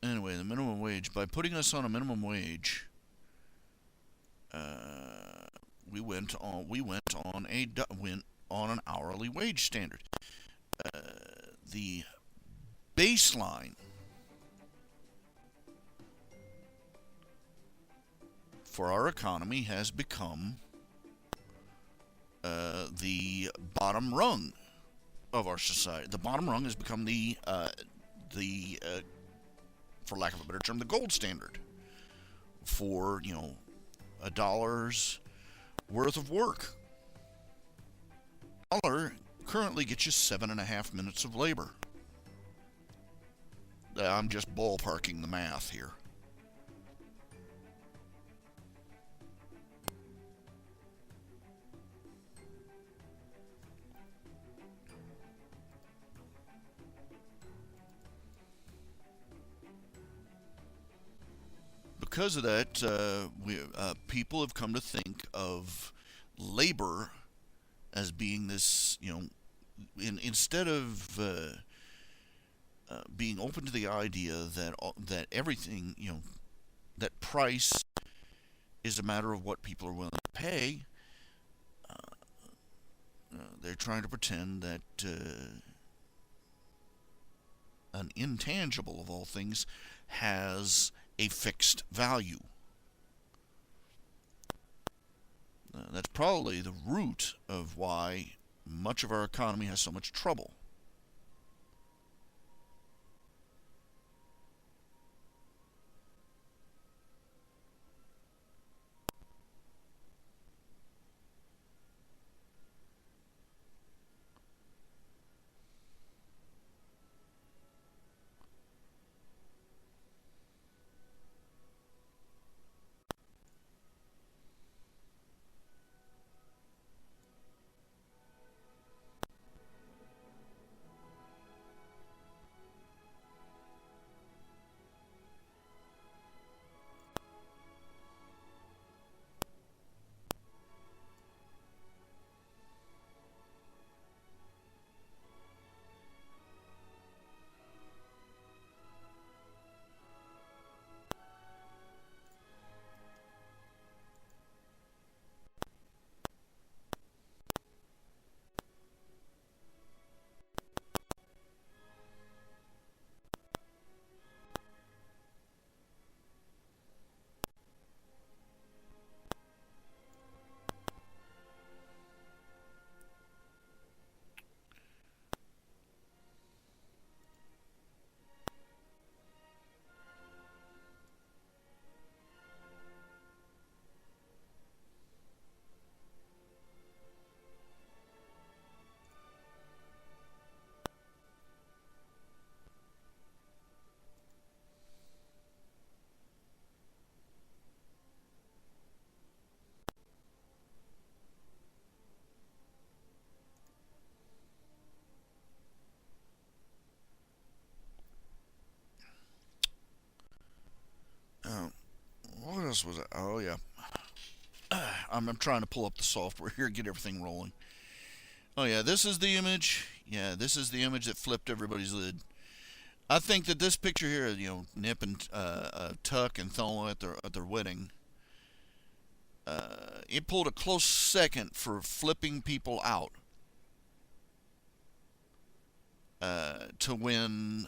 Anyway, the minimum wage. By putting us on a minimum wage, we went on an hourly wage standard. The baseline for our economy has become the bottom rung of our society. The bottom rung has become the for lack of a better term, the gold standard for, you know, $1 worth of work. $1 currently gets you 7.5 minutes of labor. I'm just ballparking the math here. Because of that, people have come to think of labor as being this, you know, instead of being open to the idea that everything, you know, that price is a matter of what people are willing to pay. They're trying to pretend that an intangible of all things has a fixed value. That's probably the root of why much of our economy has so much trouble. else was it? Oh, yeah. I'm trying to pull up the software here, get everything rolling. Oh, yeah, this is the image. Yeah, this is the image that flipped everybody's lid. I think that this picture here, Nip and Tuck and Thelma at their wedding, it pulled a close second for flipping people out to when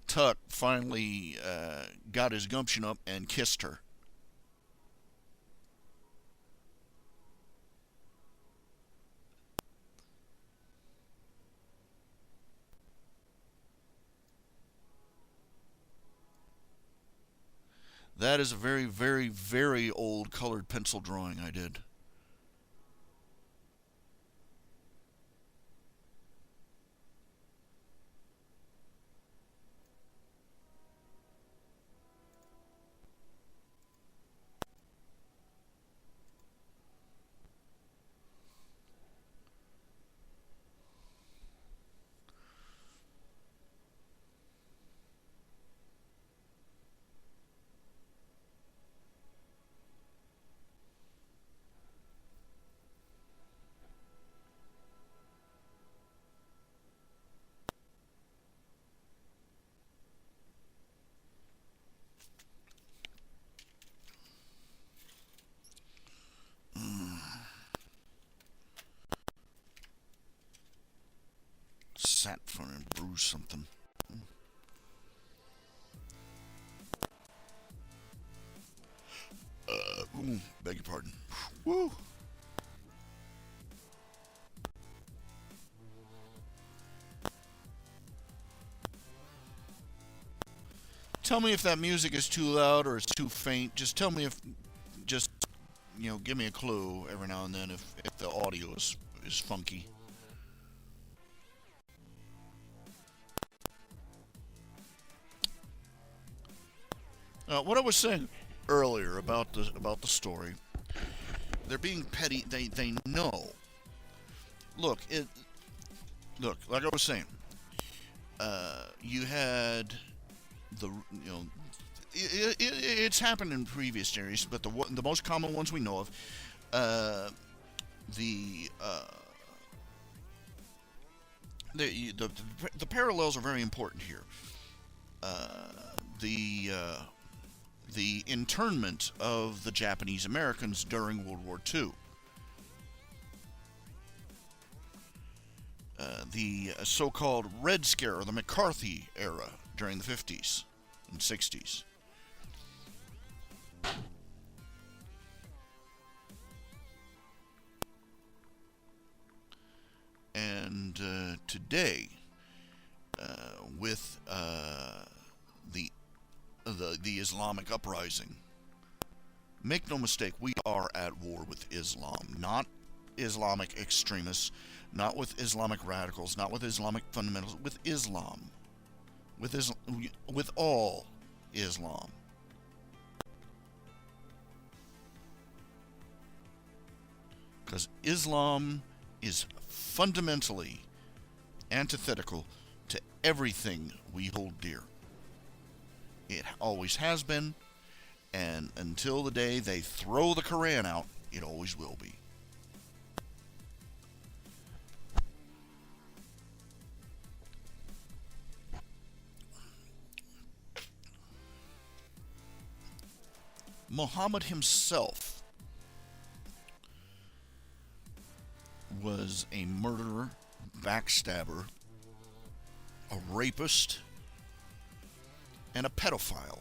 Tuck finally got his gumption up and kissed her. That is a very, very, very old colored pencil drawing I did. Sat in front and bruised something. Beg your pardon. Woo! Tell me if that music is too loud or it's too faint. Just tell me if, give me a clue every now and then if the audio is funky. What I was saying earlier about the story, they're being petty. They know. Look, like I was saying, you had it's happened in previous series, but the most common ones we know of, the parallels are very important here. The internment of the Japanese Americans during World War II. The so-called Red Scare, or the McCarthy era during the 50s and 60s. And today, with the Islamic uprising. Make no mistake, we are at war with Islam, not Islamic extremists, not with Islamic radicals, not with Islamic fundamentalists, with Islam, with all Islam. Because Islam is fundamentally antithetical to everything we hold dear. It always has been, and until the day they throw the Quran out, it always will be. Muhammad himself was a murderer, backstabber, a rapist, and a pedophile.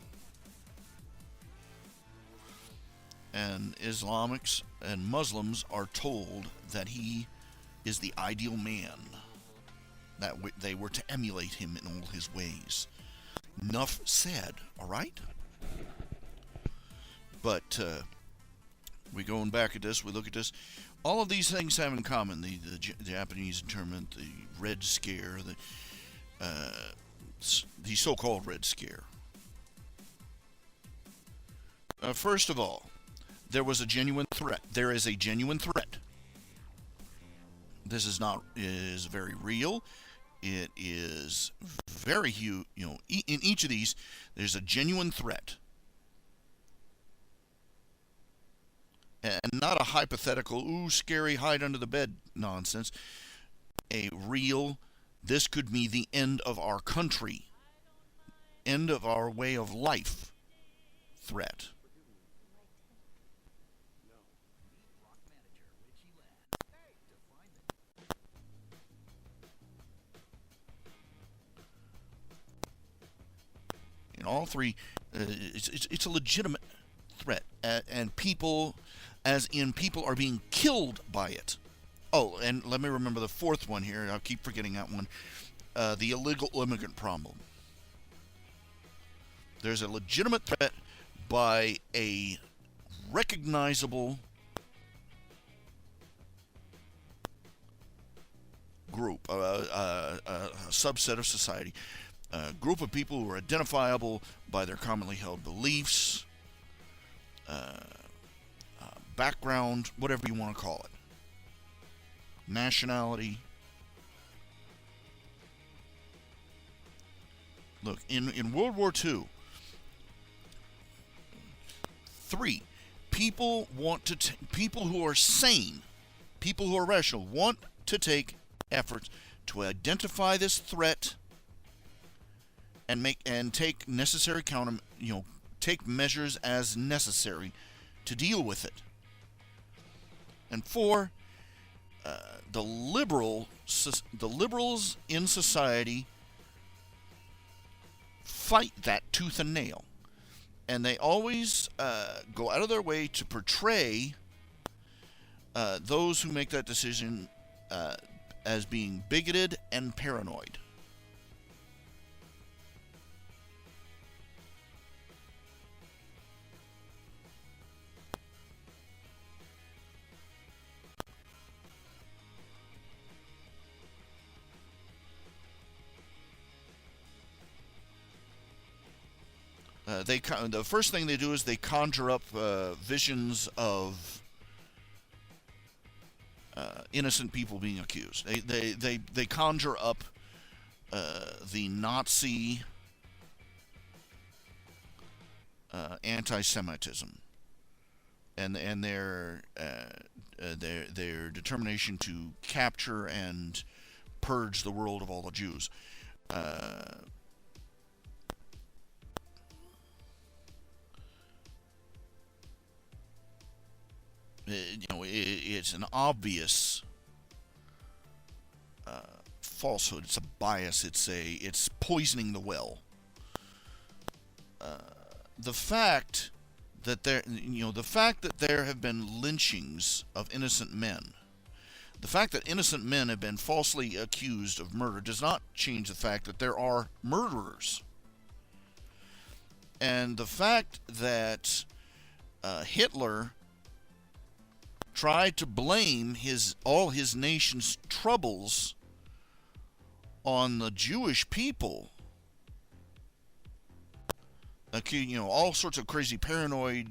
And Islamics and Muslims are told that he is the ideal man, that they were to emulate him in all his ways. Enough said, alright? But we going back at this, we look at this. All of these things have in common: the Japanese internment, the Red Scare, the so-called Red Scare. First of all, there was a genuine threat. There is a genuine threat. This is very real. It is very huge. In each of these, there's a genuine threat. and not a hypothetical, ooh, scary, hide under the bed nonsense. A real, this could be the end of our country, end of our way of life threat. In all three, it's a legitimate threat, and people, as in people, are being killed by it. Oh, and let me remember the fourth one here. I'll keep forgetting that one. The illegal immigrant problem. There's a legitimate threat by a recognizable group, a subset of society, a group of people who are identifiable by their commonly held beliefs, background, whatever you want to call it, nationality. Look, in World War II, people want to people who are sane, people who are rational, want to take efforts to identify this threat and take necessary take measures as necessary to deal with it. And 4, the liberals in society fight that tooth and nail, and they always go out of their way to portray those who make that decision as being bigoted and paranoid. The first thing they do is they conjure up visions of innocent people being accused. They conjure up the Nazi anti-Semitism and their determination to capture and purge the world of all the Jews. It's an obvious falsehood. It's a bias. It's poisoning the well. The fact that there have been lynchings of innocent men, the fact that innocent men have been falsely accused of murder, does not change the fact that there are murderers. And the fact that Hitler tried to blame all his nation's troubles on the Jewish people. All sorts of crazy paranoid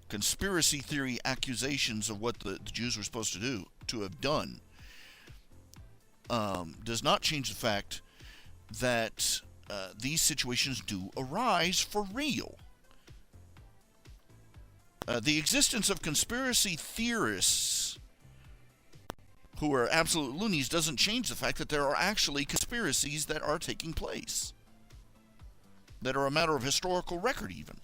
conspiracy theory accusations of what the Jews were supposed to have done, does not change the fact that these situations do arise for real. The existence of conspiracy theorists who are absolute loonies doesn't change the fact that there are actually conspiracies that are taking place, that are a matter of historical record even.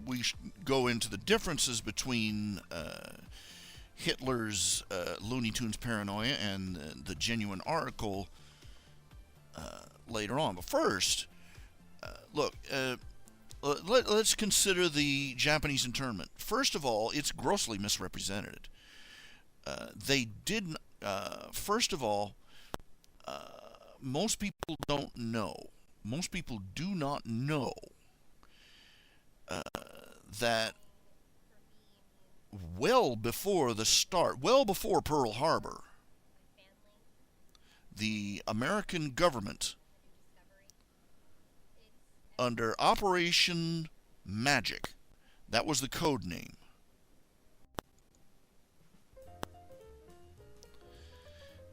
We go into the differences between Hitler's Looney Tunes paranoia and the genuine article later on. But first, let's consider the Japanese internment. First of all, it's grossly misrepresented. First of all, most people don't know. Most people do not know that well before Pearl Harbor, the American government, under Operation Magic, that was the code name,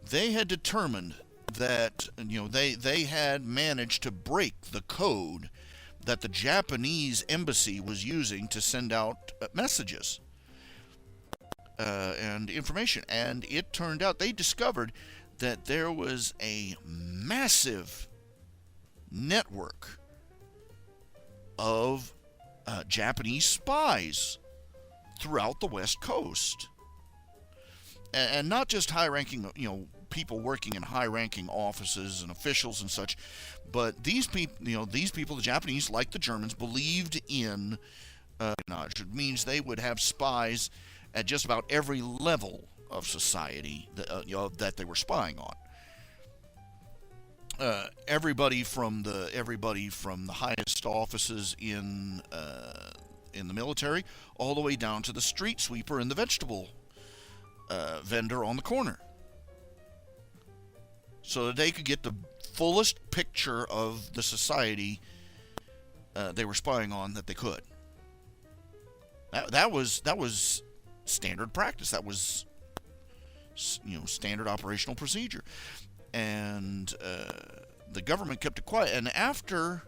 they had determined that they had managed to break the code that the Japanese embassy was using to send out messages and information. And it turned out they discovered that there was a massive network of Japanese spies throughout the West Coast, and not just high-ranking, people working in high-ranking offices and officials and such, but these people, the Japanese, like the Germans, believed in espionage. It means they would have spies at just about every level of society that they were spying on. Everybody from the highest offices in the military, all the way down to the street sweeper and the vegetable vendor on the corner, so that they could get the fullest picture of the society they were spying on that they could. That was standard practice. That was standard operational procedure. And the government kept it quiet. And after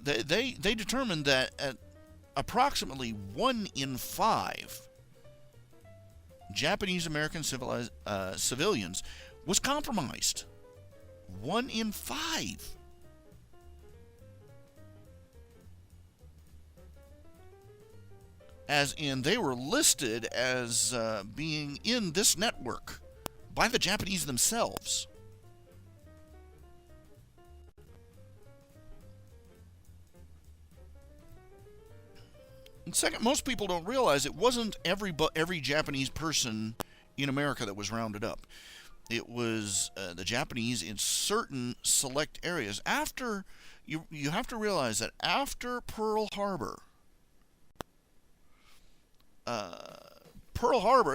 they determined that at approximately 1 in 5 Japanese American civilians was compromised. 1 in 5. As in, they were listed as being in this network by the Japanese themselves. And second, most people don't realize it wasn't every Japanese person in America that was rounded up. It was the Japanese in certain select areas. After you have to realize that after Pearl Harbor,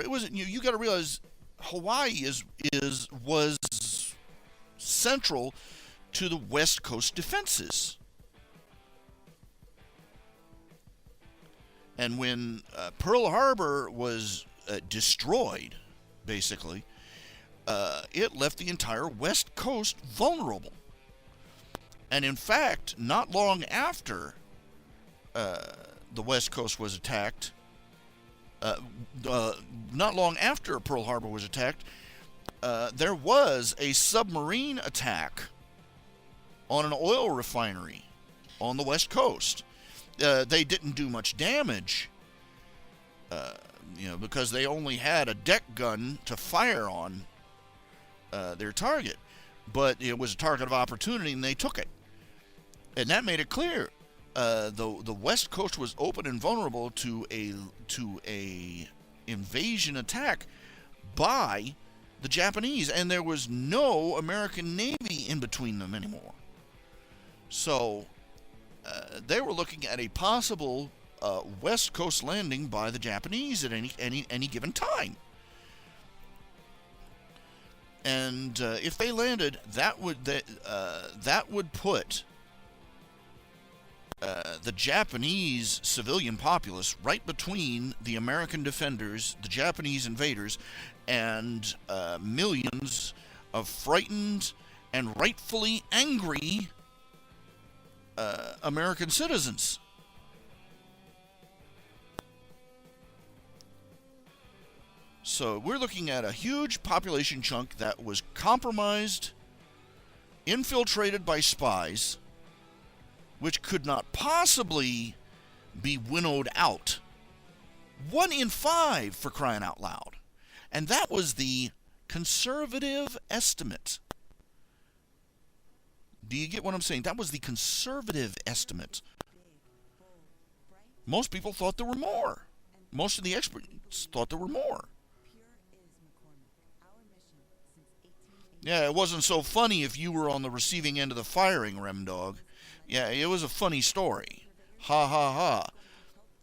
it wasn't you got to realize Hawaii was central to the West Coast defenses. And when Pearl Harbor was destroyed, basically, it left the entire West Coast vulnerable. And in fact, not long after the West Coast was attacked, not long after Pearl Harbor was attacked, there was a submarine attack on an oil refinery on the West Coast. They didn't do much damage, because they only had a deck gun to fire on their target. But it was a target of opportunity, and they took it. And that made it clear the West Coast was open and vulnerable to a invasion attack by the Japanese, and there was no American Navy in between them anymore. So they were looking at a possible West Coast landing by the Japanese at any given time. And if they landed, that would put the Japanese civilian populace right between the American defenders, the Japanese invaders, and millions of frightened and rightfully angry American citizens. So we're looking at a huge population chunk that was compromised, infiltrated by spies, which could not possibly be winnowed out. 1 in 5, for crying out loud. And that was the conservative estimate. Do you get what I'm saying? That was the conservative estimate. Most people thought there were more. Most of the experts thought there were more. Yeah, it wasn't so funny if you were on the receiving end of the firing, Rem Dog. Yeah, it was a funny story. Ha ha ha.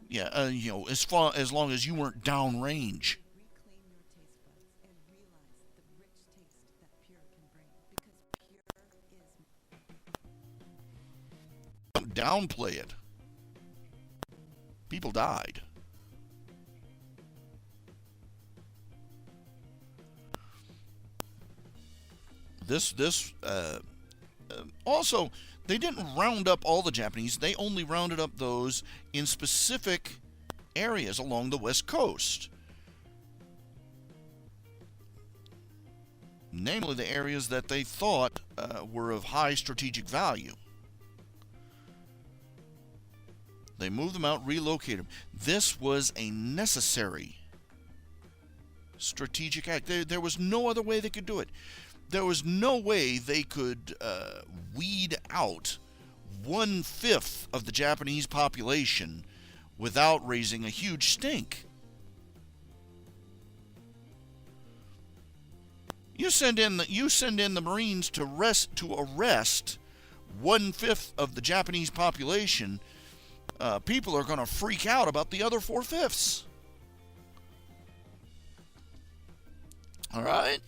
Yeah, as long as you weren't downrange. Don't downplay it. People died. Also, they didn't round up all the Japanese. They only rounded up those in specific areas along the west coast. Namely, the areas that they thought were of high strategic value. They moved them out, relocated them. This was a necessary strategic act. There was no other way they could do it. There was no way they could weed out 1/5 of the Japanese population without raising a huge stink. You send in the Marines to arrest 1/5 of the Japanese population. People are going to freak out about the other 4/5. All right.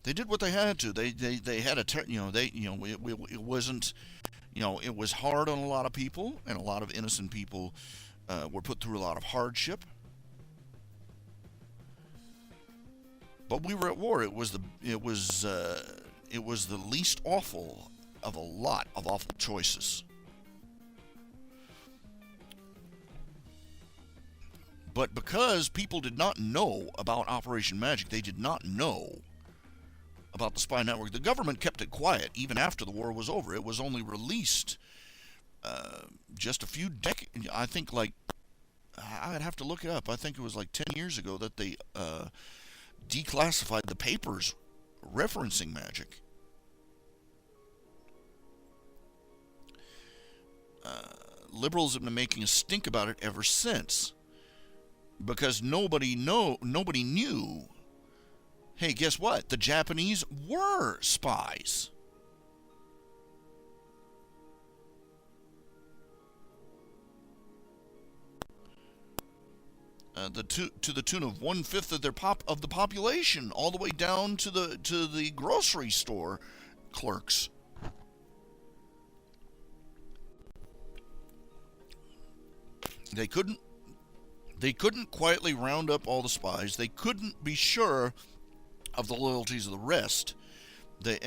They did what they had to. They had it wasn't, it was hard on a lot of people, and a lot of innocent people were put through a lot of hardship. But we were at war. It was the least awful of a lot of awful choices. But because people did not know about Operation Magic, they did not know about the spy network. The government kept it quiet even after the war was over. It was only released just a few decades. I think, I'd have to look it up. I think it was 10 years ago that they declassified the papers referencing magic. Liberals have been making a stink about it ever since, because nobody knew. Hey, guess what? The Japanese were spies. To the tune of 1/5 of the population, all the way down to the grocery store clerks. They couldn't quietly round up all the spies. They couldn't be sure of the loyalties of the rest. They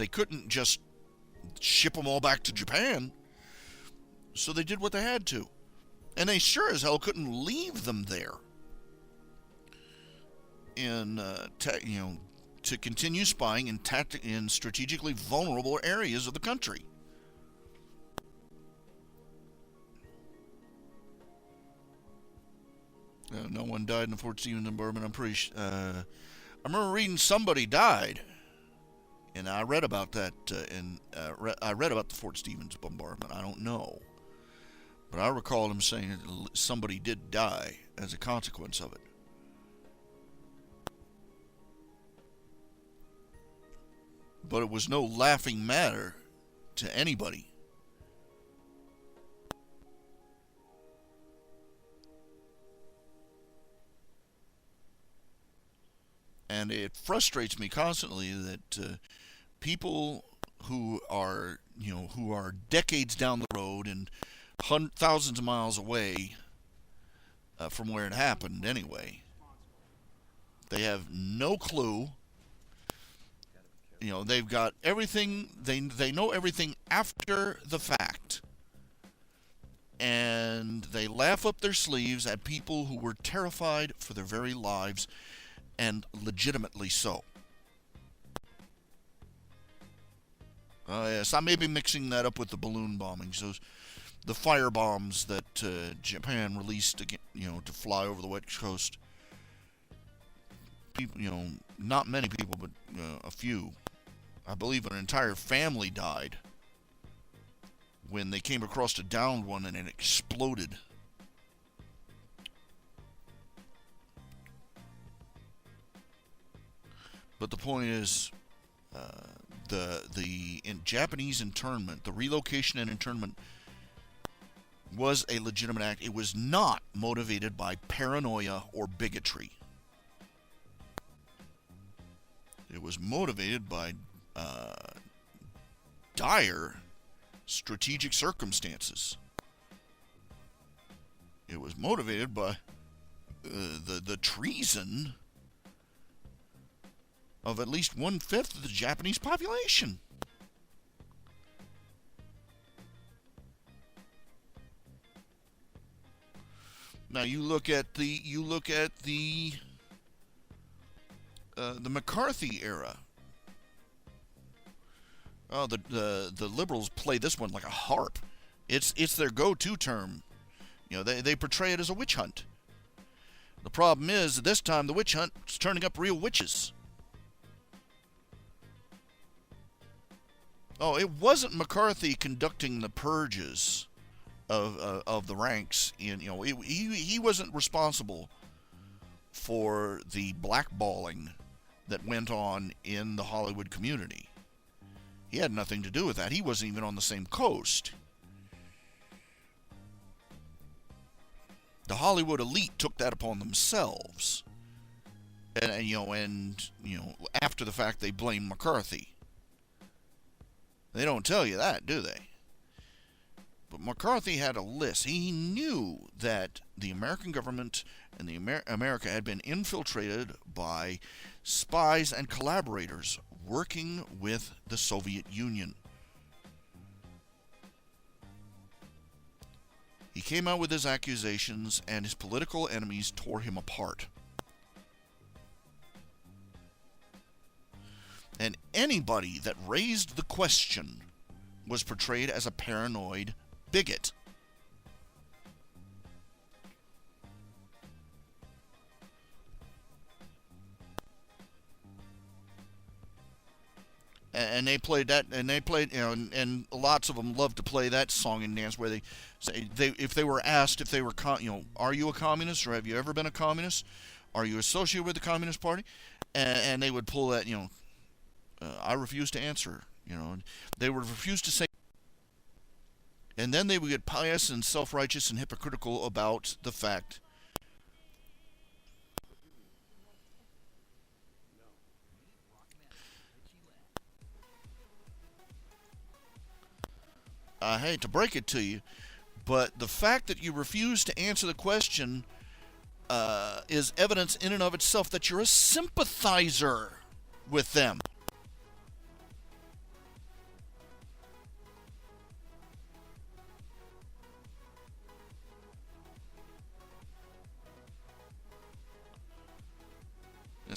couldn't just ship them all back to Japan. So they did what they had to. And they sure as hell couldn't leave them there to continue spying in strategically vulnerable areas of the country. No one died in the Fort Stevens bombardment. I'm pretty sure. I remember reading somebody died, and I read about that. I read about the Fort Stevens bombardment. I don't know, but I recall him saying that somebody did die as a consequence of it. But it was no laughing matter to anybody. And it frustrates me constantly that people who are decades down the road and thousands of miles away from where it happened anyway, they have no clue. They've got everything. They know everything after the fact, and they laugh up their sleeves at people who were terrified for their very lives. And legitimately so. Yes, I may be mixing that up with the balloon bombings, the fire bombs that Japan released, to fly over the West Coast. People, not many people, but a few. I believe an entire family died when they came across a downed one and it exploded. But the point is, the Japanese internment, the relocation and internment, was a legitimate act. It was not motivated by paranoia or bigotry. It was motivated by dire strategic circumstances. It was motivated by the treason of at least 1/5 of the Japanese population. Now you look at the McCarthy era. Oh, the liberals play this one like a harp. It's their go-to term. You know, they portray it as a witch hunt. The problem is, this time the witch hunt is turning up real witches. Oh, it wasn't McCarthy conducting the purges of the ranks. He wasn't responsible for the blackballing that went on in the Hollywood community. He had nothing to do with that. He wasn't even on the same coast. The Hollywood elite took that upon themselves, and after the fact they blamed McCarthy. They don't tell you that, do they? But McCarthy had a list. He knew that the American government and America had been infiltrated by spies and collaborators working with the Soviet Union. He came out with his accusations, and his political enemies tore him apart. And anybody that raised the question was portrayed as a paranoid bigot. And they played that, and lots of them love to play that song and dance where they say, if they were asked if they were, are you a communist, or have you ever been a communist? Are you associated with the Communist Party? And they would pull that, I refuse to answer, They would refuse to say. And then they would get pious and self-righteous and hypocritical about the fact I hate to break it to you, but the fact that you refuse to answer the question is evidence in and of itself that you're a sympathizer with them.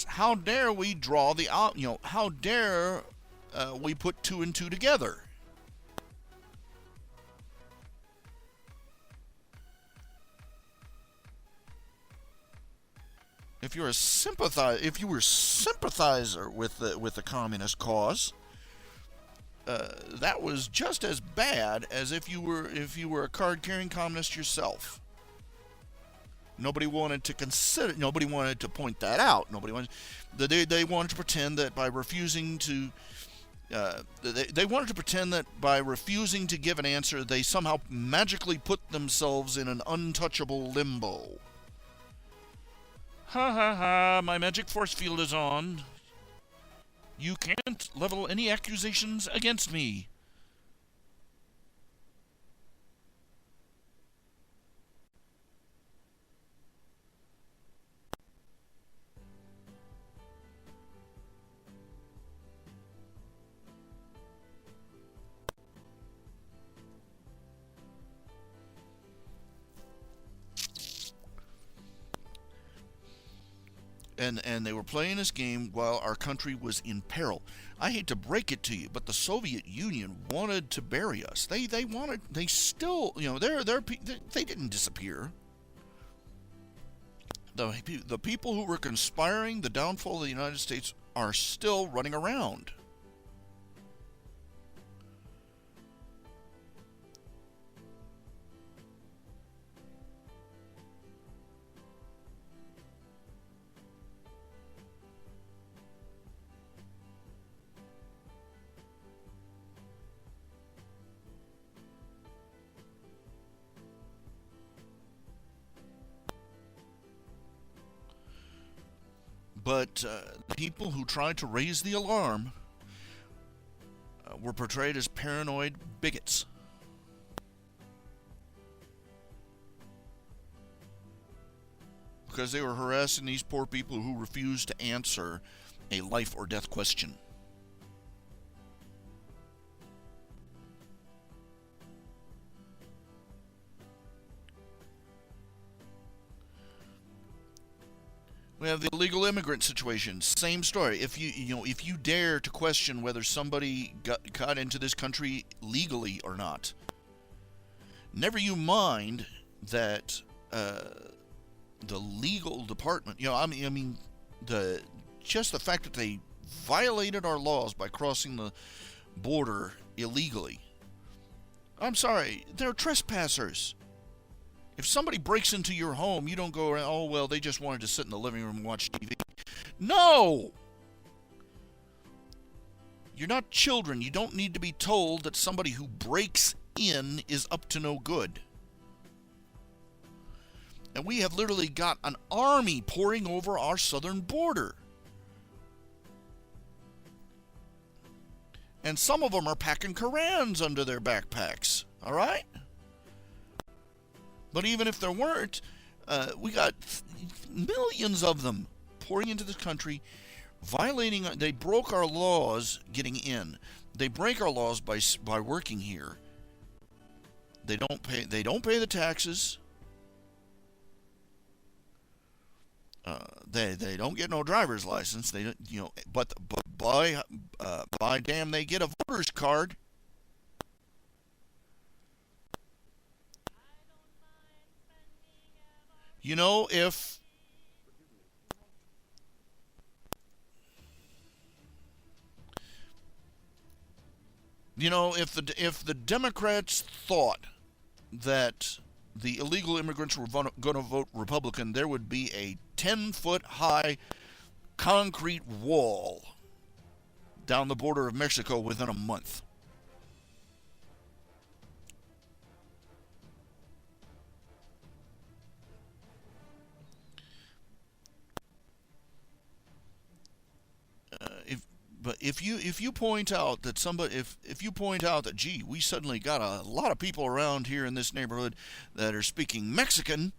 How dare we draw the, how dare we put two and two together? If you were a sympathizer with the communist cause, that was just as bad as if you were a card-carrying communist yourself. Nobody wanted to consider. Nobody wanted to point that out. Nobody wanted. They wanted to pretend that by refusing to. They wanted to pretend that by refusing to give an answer, they somehow magically put themselves in an untouchable limbo. Ha ha ha, my magic force field is on. You can't level any accusations against me. And they were playing this game while our country was in peril. I hate to break it to you, but the Soviet Union wanted to bury us. They still, they didn't disappear. The people who were conspiring the downfall of the United States are still running around. But the people who tried to raise the alarm were portrayed as paranoid bigots. Because they were harassing these poor people who refused to answer a life or death question. We have the illegal immigrant situation. Same story. If you dare to question whether somebody got into this country legally or not, never you mind that the legal department. Just the fact that they violated our laws by crossing the border illegally. I'm sorry, they're trespassers. If somebody breaks into your home, you don't go around, oh, well, they just wanted to sit in the living room and watch TV. No! You're not children. You don't need to be told that somebody who breaks in is up to no good. And we have literally got an army pouring over our southern border. And some of them are packing Korans under their backpacks. All right? But even if there weren't, we got millions of them pouring into this country, violating. They broke our laws getting in. They break our laws by working here. They don't pay. They don't pay the taxes. They don't get no driver's license. They but by damn they get a voter's card. If the Democrats thought that the illegal immigrants were going to vote Republican, there would be a 10-foot high concrete wall down the border of Mexico within a month. If you point out that gee, we suddenly got a lot of people around here in this neighborhood that are speaking Mexican,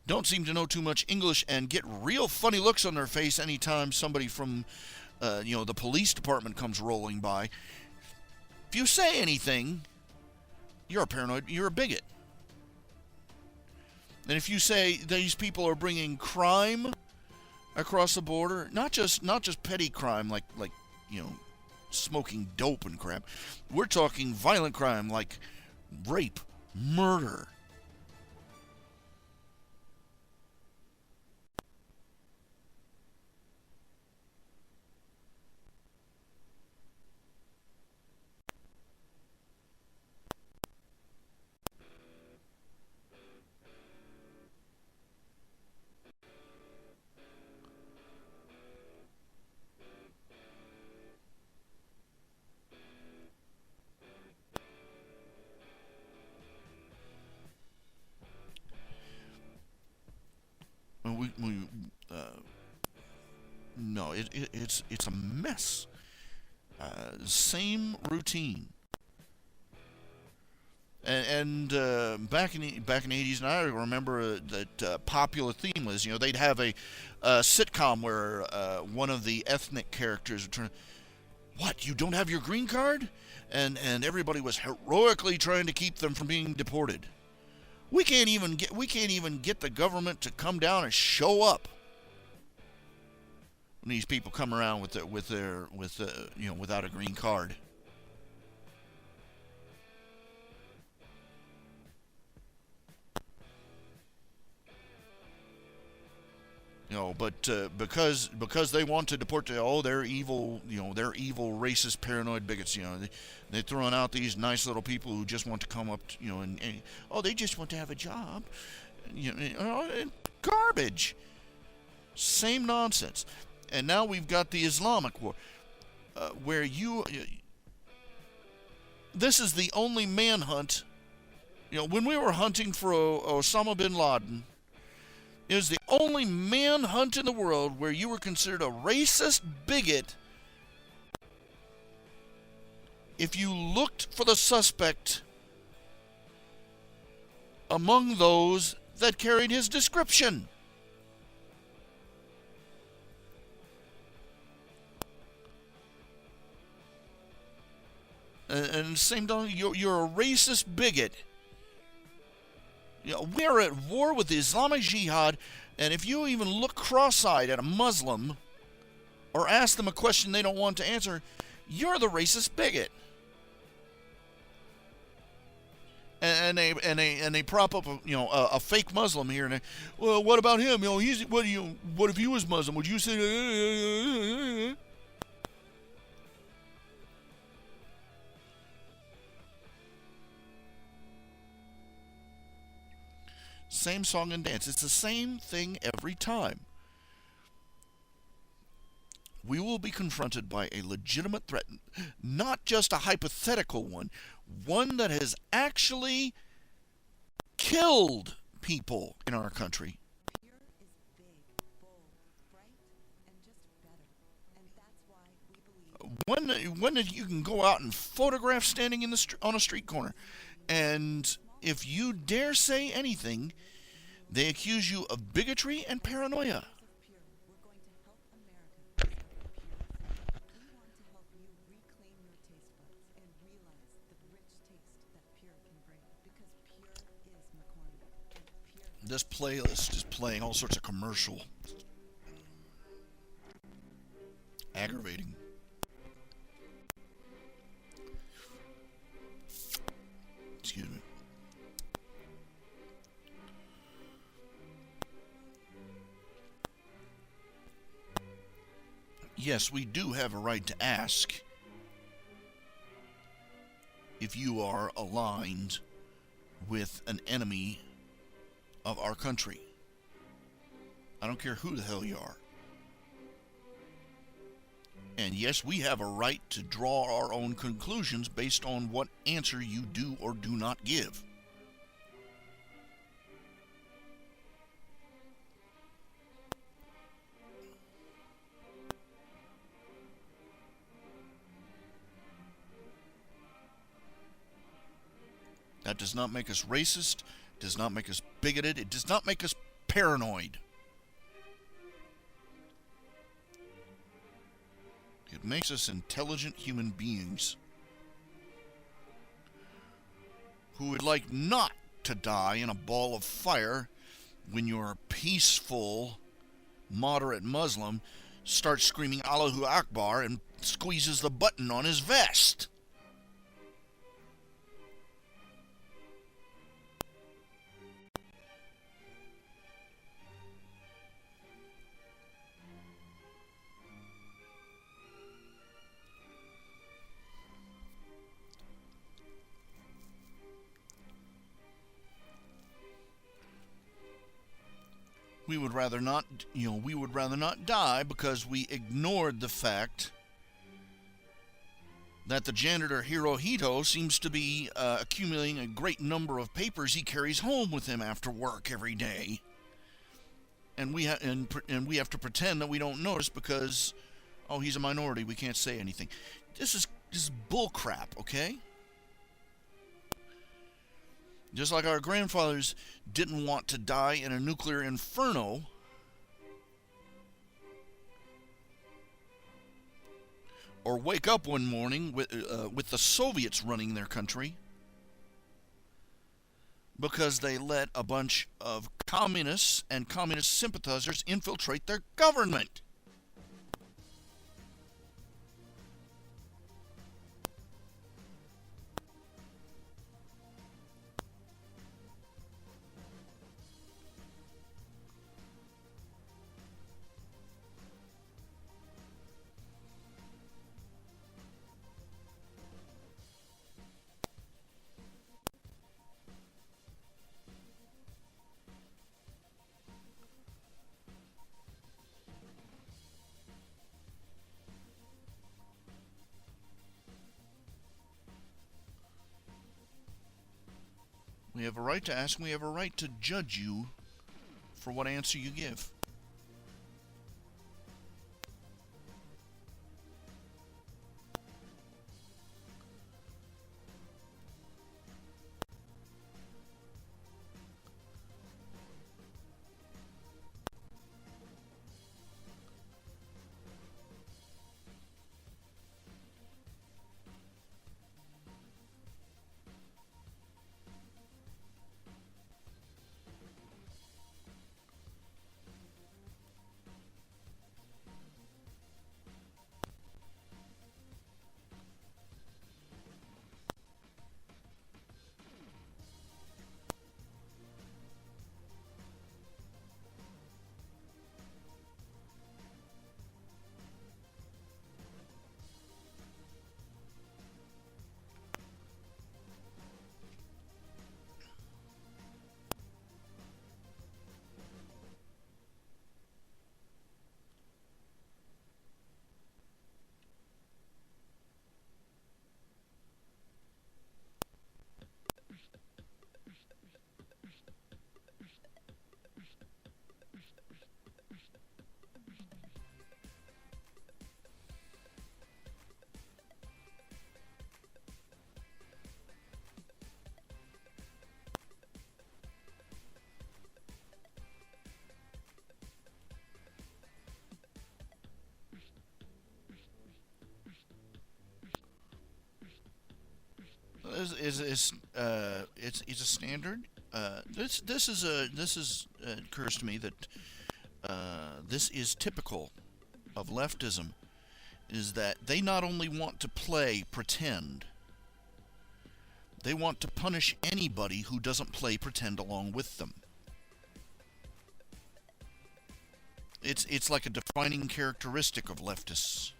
don't seem to know too much English, and get real funny looks on their face anytime somebody from the police department comes rolling by. If you say anything, you're a paranoid, you're a bigot. And if you say these people are bringing crime across the border, not just petty crime like smoking dope and crap. We're talking violent crime like rape, murder. No, it's a mess. Same routine. And back in the 80s, and I remember that popular theme was, they'd have a sitcom where one of the ethnic characters would turn, what, you don't have your green card? And everybody was heroically trying to keep them from being deported. We can't even get the government to come down and show up when these people come around without a green card. But because they want to deport, they're evil, they're evil, racist, paranoid bigots. They're throwing out these nice little people who just want to come up, and they just want to have a job, garbage. Same nonsense. And now we've got the Islamic war, where this is the only manhunt. When we were hunting for Osama bin Laden, it was the only manhunt in the world where you were considered a racist bigot if you looked for the suspect among those that carried his description. And same time, you're a racist bigot. You know, we're at war with the Islamic Jihad, and if you even look cross-eyed at a Muslim or ask them a question they don't want to answer, you're the racist bigot. And they prop up a fake Muslim here, and well, what about him? You know, what if he was Muslim? Would you say? Same song and dance. It's the same thing every time. We will be confronted by a legitimate threat, not just a hypothetical one that has actually killed people in our country. Pure is big, bold, bright, and just better. And that's why we believe One that you can go out and photograph standing on a street corner, and if you dare say anything, they accuse you of bigotry and paranoia. Pure. We're going to help America. We want to help you reclaim your taste buds and realize the rich taste that Pure can bring. Because Pure is McCormick. And Pure This playlist is playing all sorts of commercial. Aggravating. Excuse me. Yes, we do have a right to ask if you are aligned with an enemy of our country. I don't care who the hell you are. And yes, we have a right to draw our own conclusions based on what answer you do or do not give. That does not make us racist, does not make us bigoted, it does not make us paranoid. It makes us intelligent human beings who would like not to die in a ball of fire when your peaceful, moderate Muslim starts screaming Allahu Akbar and squeezes the button on his vest. We would rather not die because we ignored the fact that the janitor Hirohito seems to be accumulating a great number of papers he carries home with him after work every day. And we have to pretend that we don't notice because, oh, he's a minority, we can't say anything. This is bull crap, okay? Just like our grandfathers didn't want to die in a nuclear inferno, or wake up one morning with the Soviets running their country, because they let a bunch of communists and communist sympathizers infiltrate their government. We have a right to ask, and we have a right to judge you for what answer you give. it's a standard. This occurs to me that this is typical of leftism, is that they not only want to play pretend, they want to punish anybody who doesn't play pretend along with them. It's like a defining characteristic of leftists.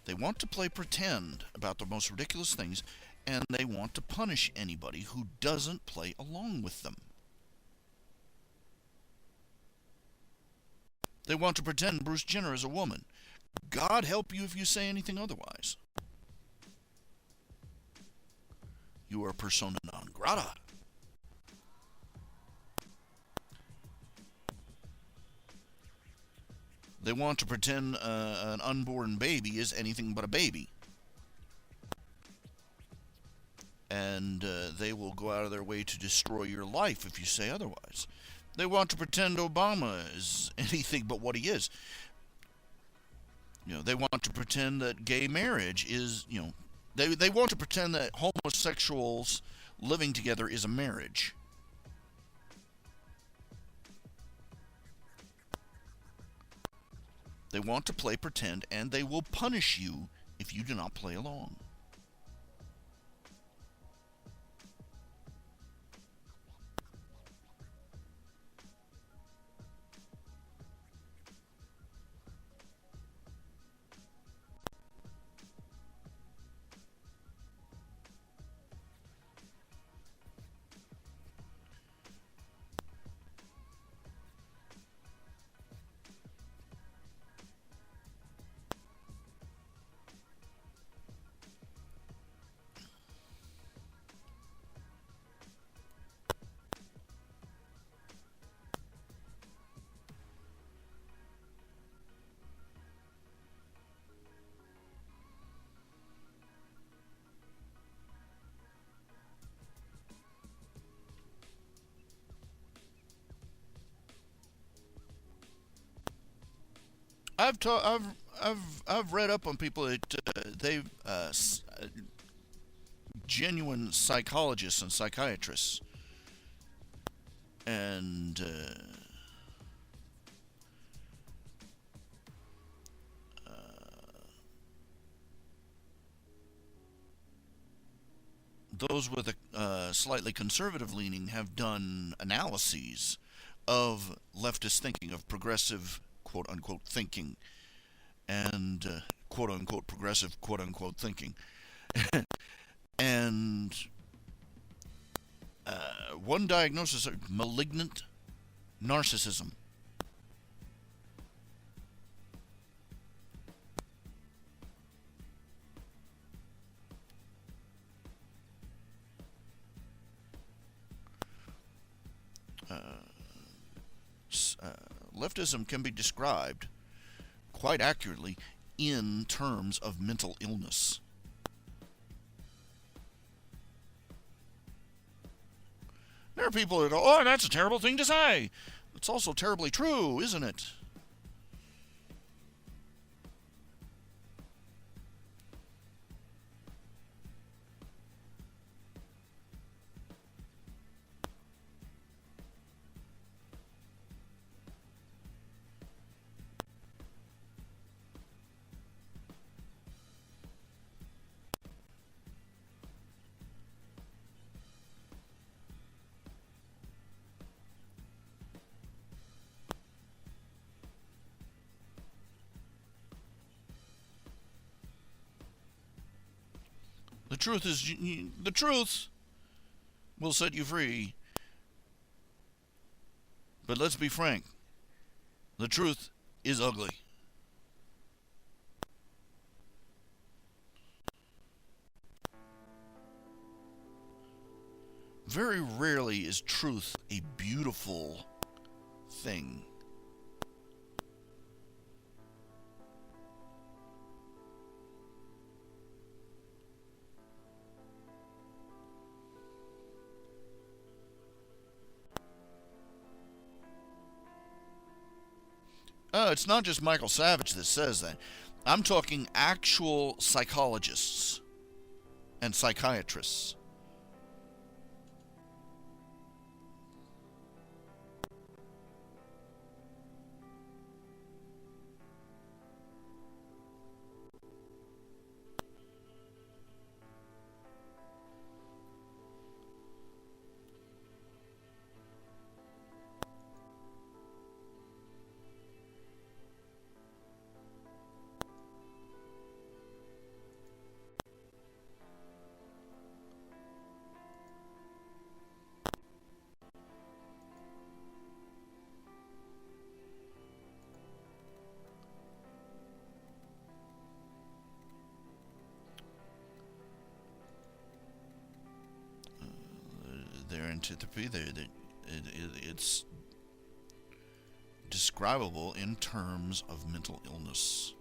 They want to play pretend about the most ridiculous things, and they want to punish anybody who doesn't play along with them. They want to pretend Bruce Jenner is a woman. God help you if you say anything otherwise. You are persona non grata. They want to pretend an unborn baby is anything but a baby. And they will go out of their way to destroy your life if you say otherwise. They want to pretend Obama is anything but what he is. They want to pretend that gay marriage is, they want to pretend that homosexuals living together is a marriage. They want to play pretend, and they will punish you if you do not play along. I've read up on people that they've genuine psychologists and psychiatrists, and those with a slightly conservative leaning have done analyses of leftist thinking, of progressive quote-unquote thinking, and quote-unquote progressive quote-unquote thinking. And one diagnosis of malignant narcissism. Leftism can be described quite accurately in terms of mental illness. There are people that go, "Oh, that's a terrible thing to say." It's also terribly true, isn't it? The truth will set you free. But let's be frank. The truth is ugly. Very rarely is truth a beautiful thing. It's not just Michael Savage that says that. I'm talking actual psychologists and psychiatrists. Their antipathy, it's describable in terms of mental illness.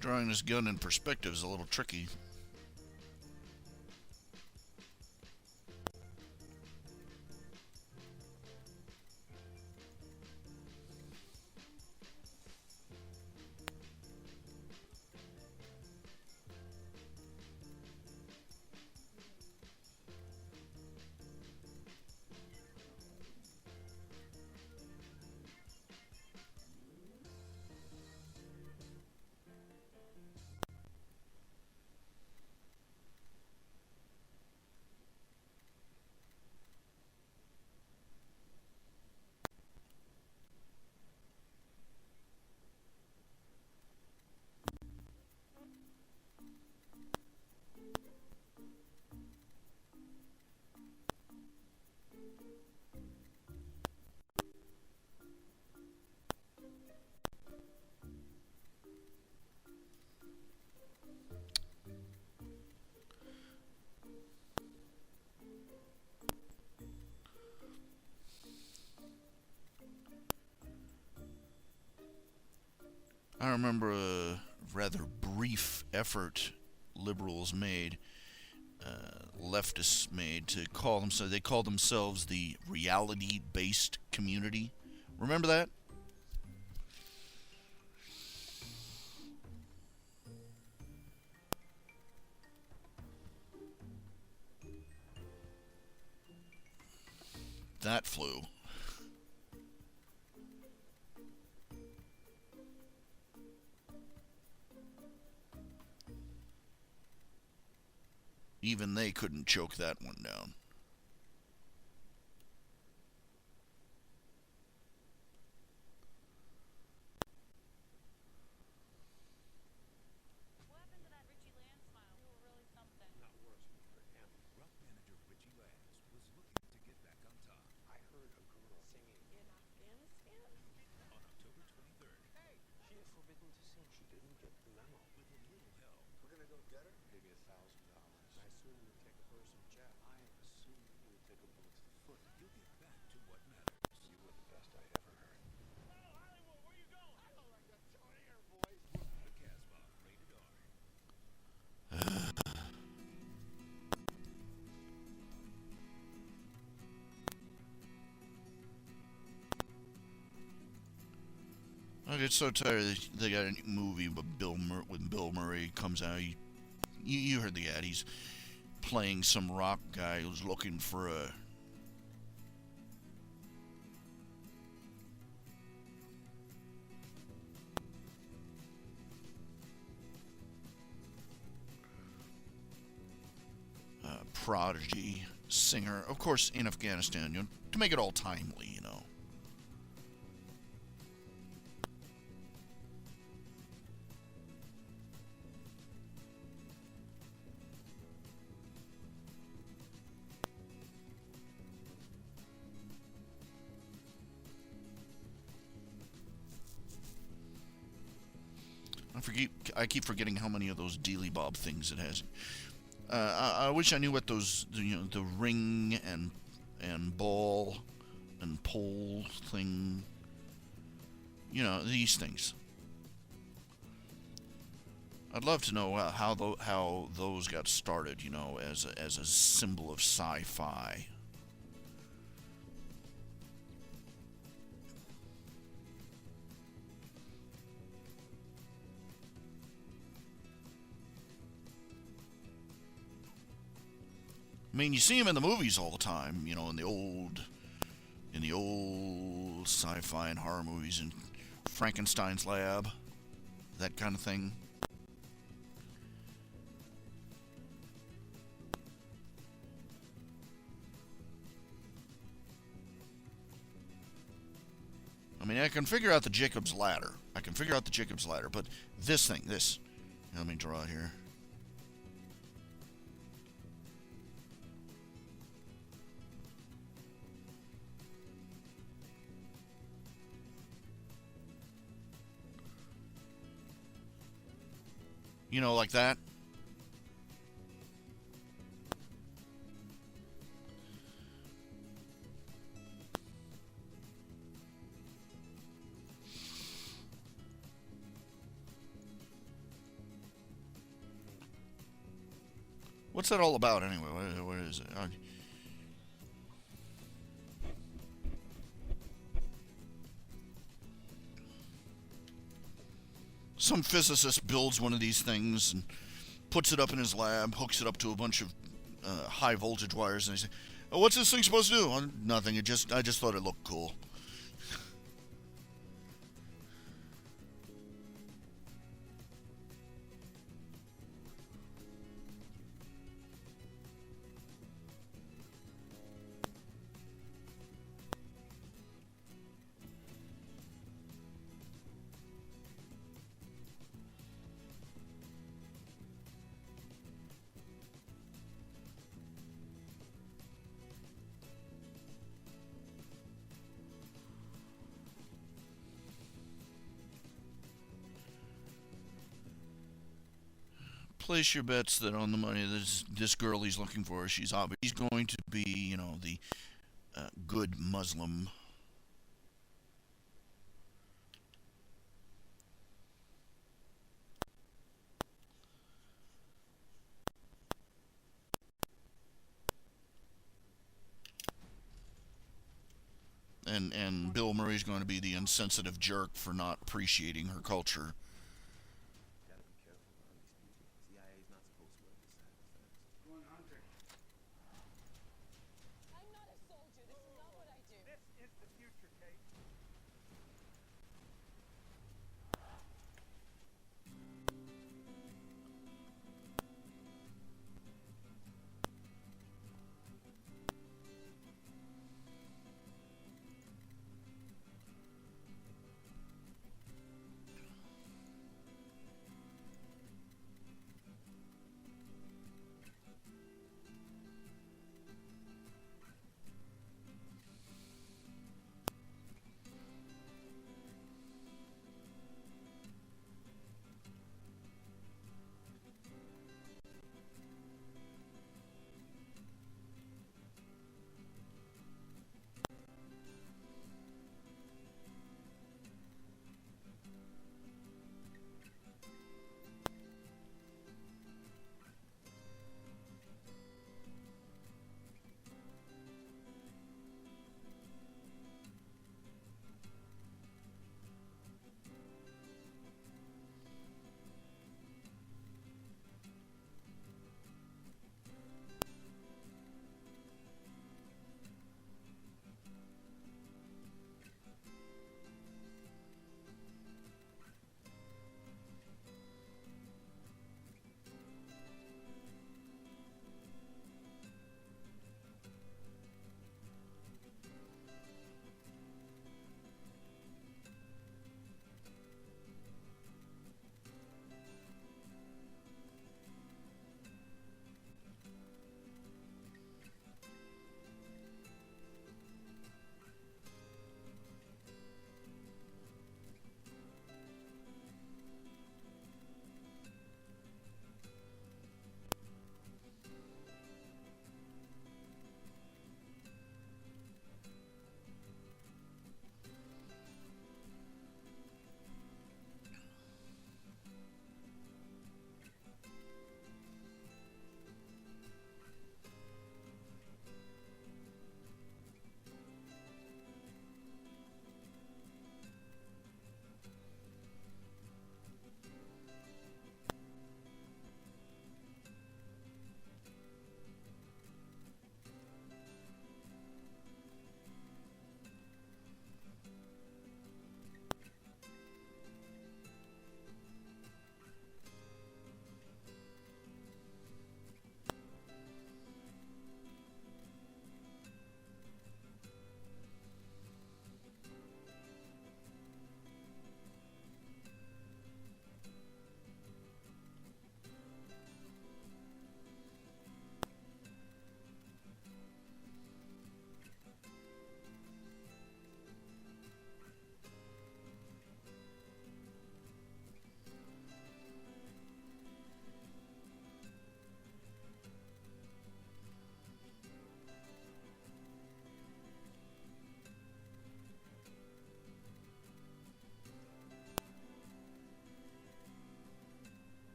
Drawing this gun in perspective is a little tricky. I remember a rather brief effort liberals made, leftists made, to call themselves, they called themselves the reality-based community. Remember that? That flew. Even they couldn't choke that one down. What happened to that Richie Land smile? You were really something. Not worse for him. Rough manager Richie Lands was looking to get back on top. I heard a girl singing In Afghanistan? on October 23rd. Hey, She is forbidden to sing. She didn't get the memo. With a little help. We're gonna go get her? Maybe $1,000. I assume you would take a personal jet. I assume you would take a bullet to the foot. You'll get back to what matters. You were the best I ever heard. hello, Hollywood, where you going? I don't like that John Air voice. The Casbah, rated R. I get so tired. They got a movie with Bill Murray comes out. You heard the ad. He's playing some rock guy who's looking for a prodigy singer, of course, in Afghanistan, to make it all timely, I keep forgetting how many of those Dealy Bob things it has. I wish I knew what those, the ring and ball and pole thing, these things. I'd love to know how those got started, as a symbol of sci-fi. I mean, you see him in the movies all the time, in the old sci-fi and horror movies, and Frankenstein's Lab, that kind of thing. I mean, I can figure out the Jacob's Ladder. But this thing, let me draw it here. Like that. What's that all about, anyway? What is it? Some physicist builds one of these things and puts it up in his lab, hooks it up to a bunch of high voltage wires, and they say, "Oh, what's this thing supposed to do?" "Oh, nothing. I just thought it looked cool." Place your bets that on the money, this girl he's looking for, she's going to be, the good Muslim. and Bill Murray's going to be the insensitive jerk for not appreciating her culture. Gotta be careful around these people. CIA's not supposed to work this side of the fence. I'm not a soldier. This is not what I do. This is the future, Kate.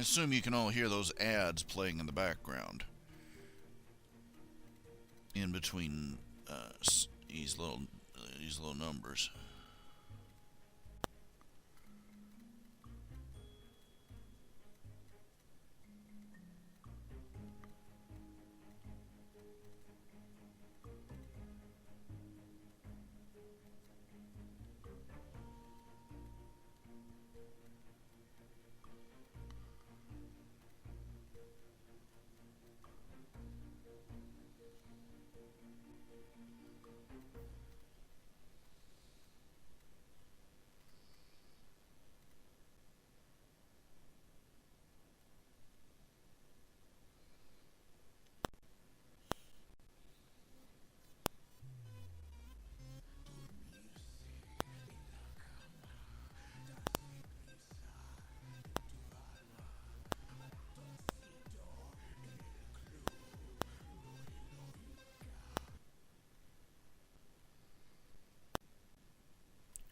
assume you can all hear those ads playing in the background. In between these little numbers.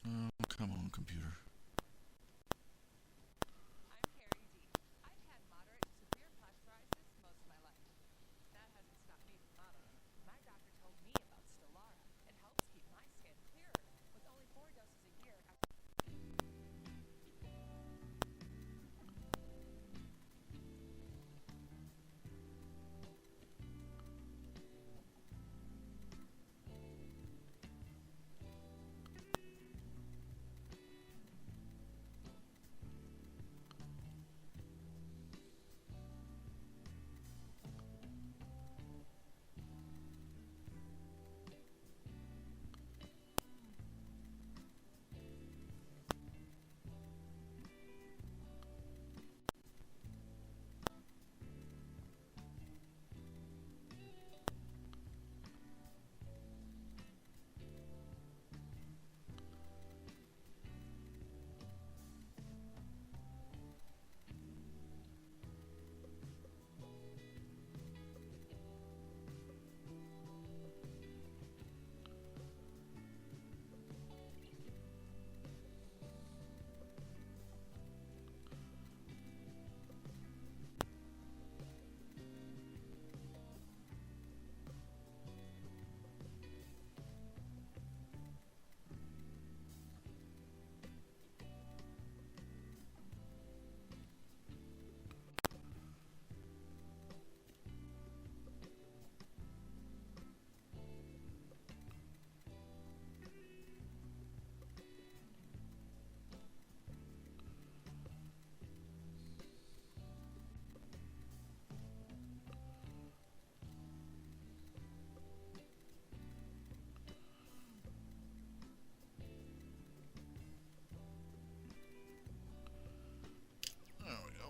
Oh, come on, computer. I'm Carrie D. I've had moderate to severe plaque psoriasis most of my life. That hasn't stopped me from modeling. My doctor told me about Stellara. It helps keep my skin clearer with only 4 doses a year. There we go.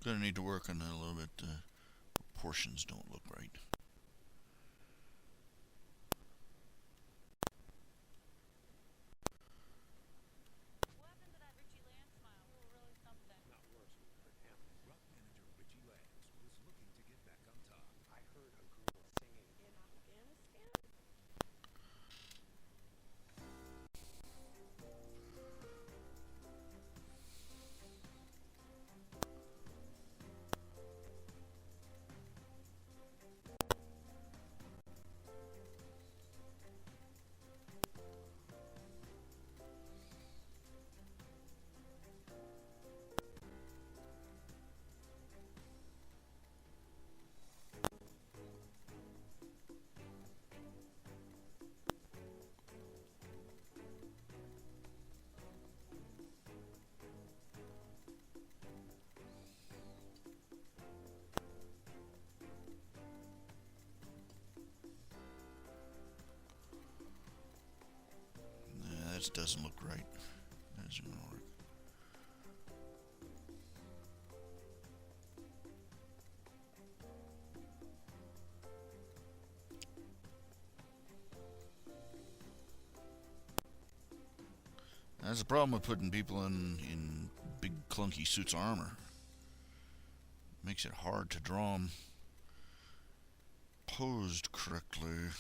Gonna need to work on that a little bit. Proportions don't look right. What happened to that Richie Land smile? You were really something. Not worse, we heard That doesn't look right. That's gonna work. That's the problem with putting people in big clunky suits of armor. Makes it hard to draw them posed correctly.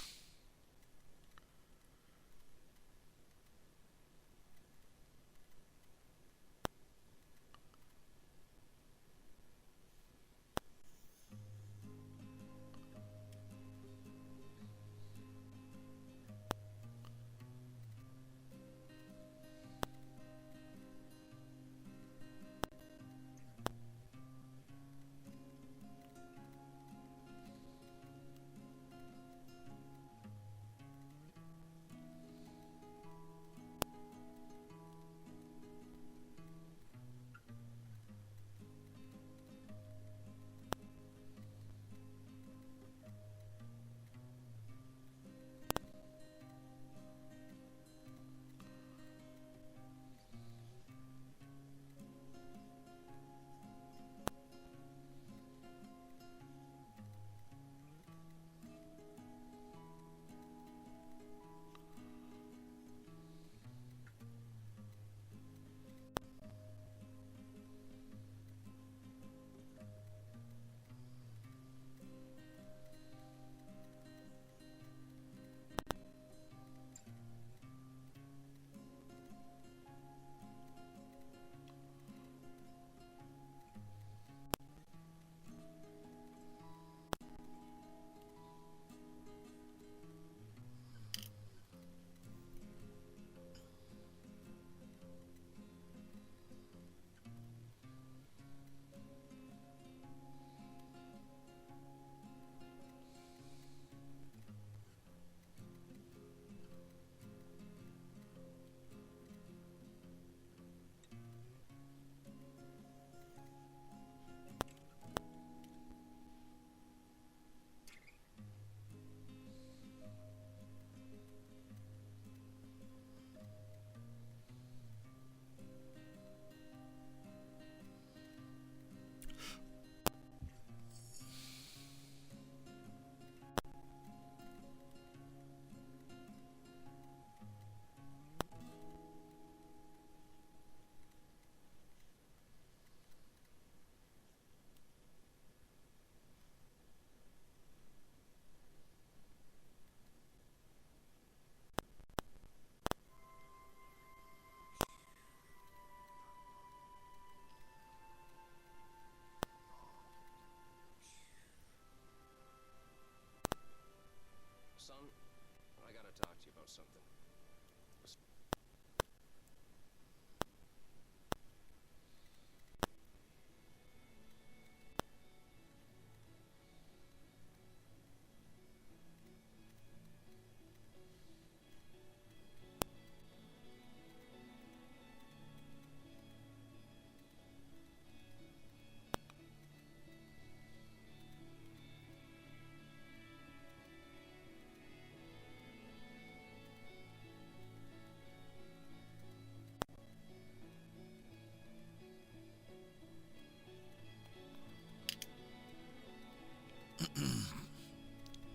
Son, I gotta talk to you about something.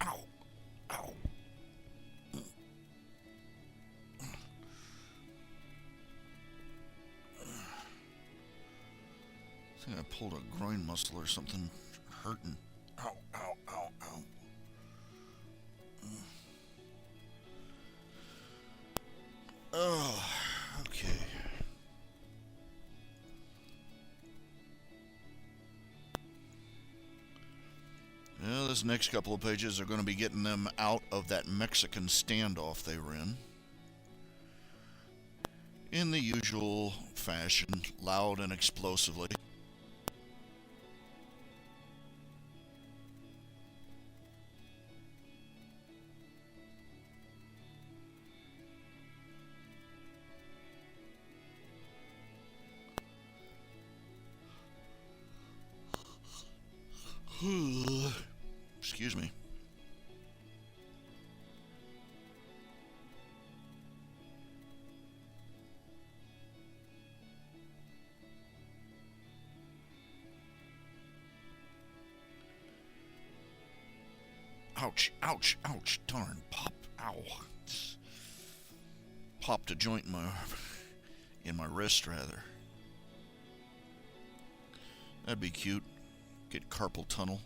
Ow. Ow. I think I pulled a groin muscle or something hurting. Ow, ow, ow, ow. Oh, okay. Well, this next couple of pages are going to be getting them out of that Mexican standoff they were in the usual fashion, loud and explosively. Excuse me. Ouch, ouch, ouch, darn, pop, ow. Popped a joint in my wrist, rather. That'd be cute. Get carpal tunnel.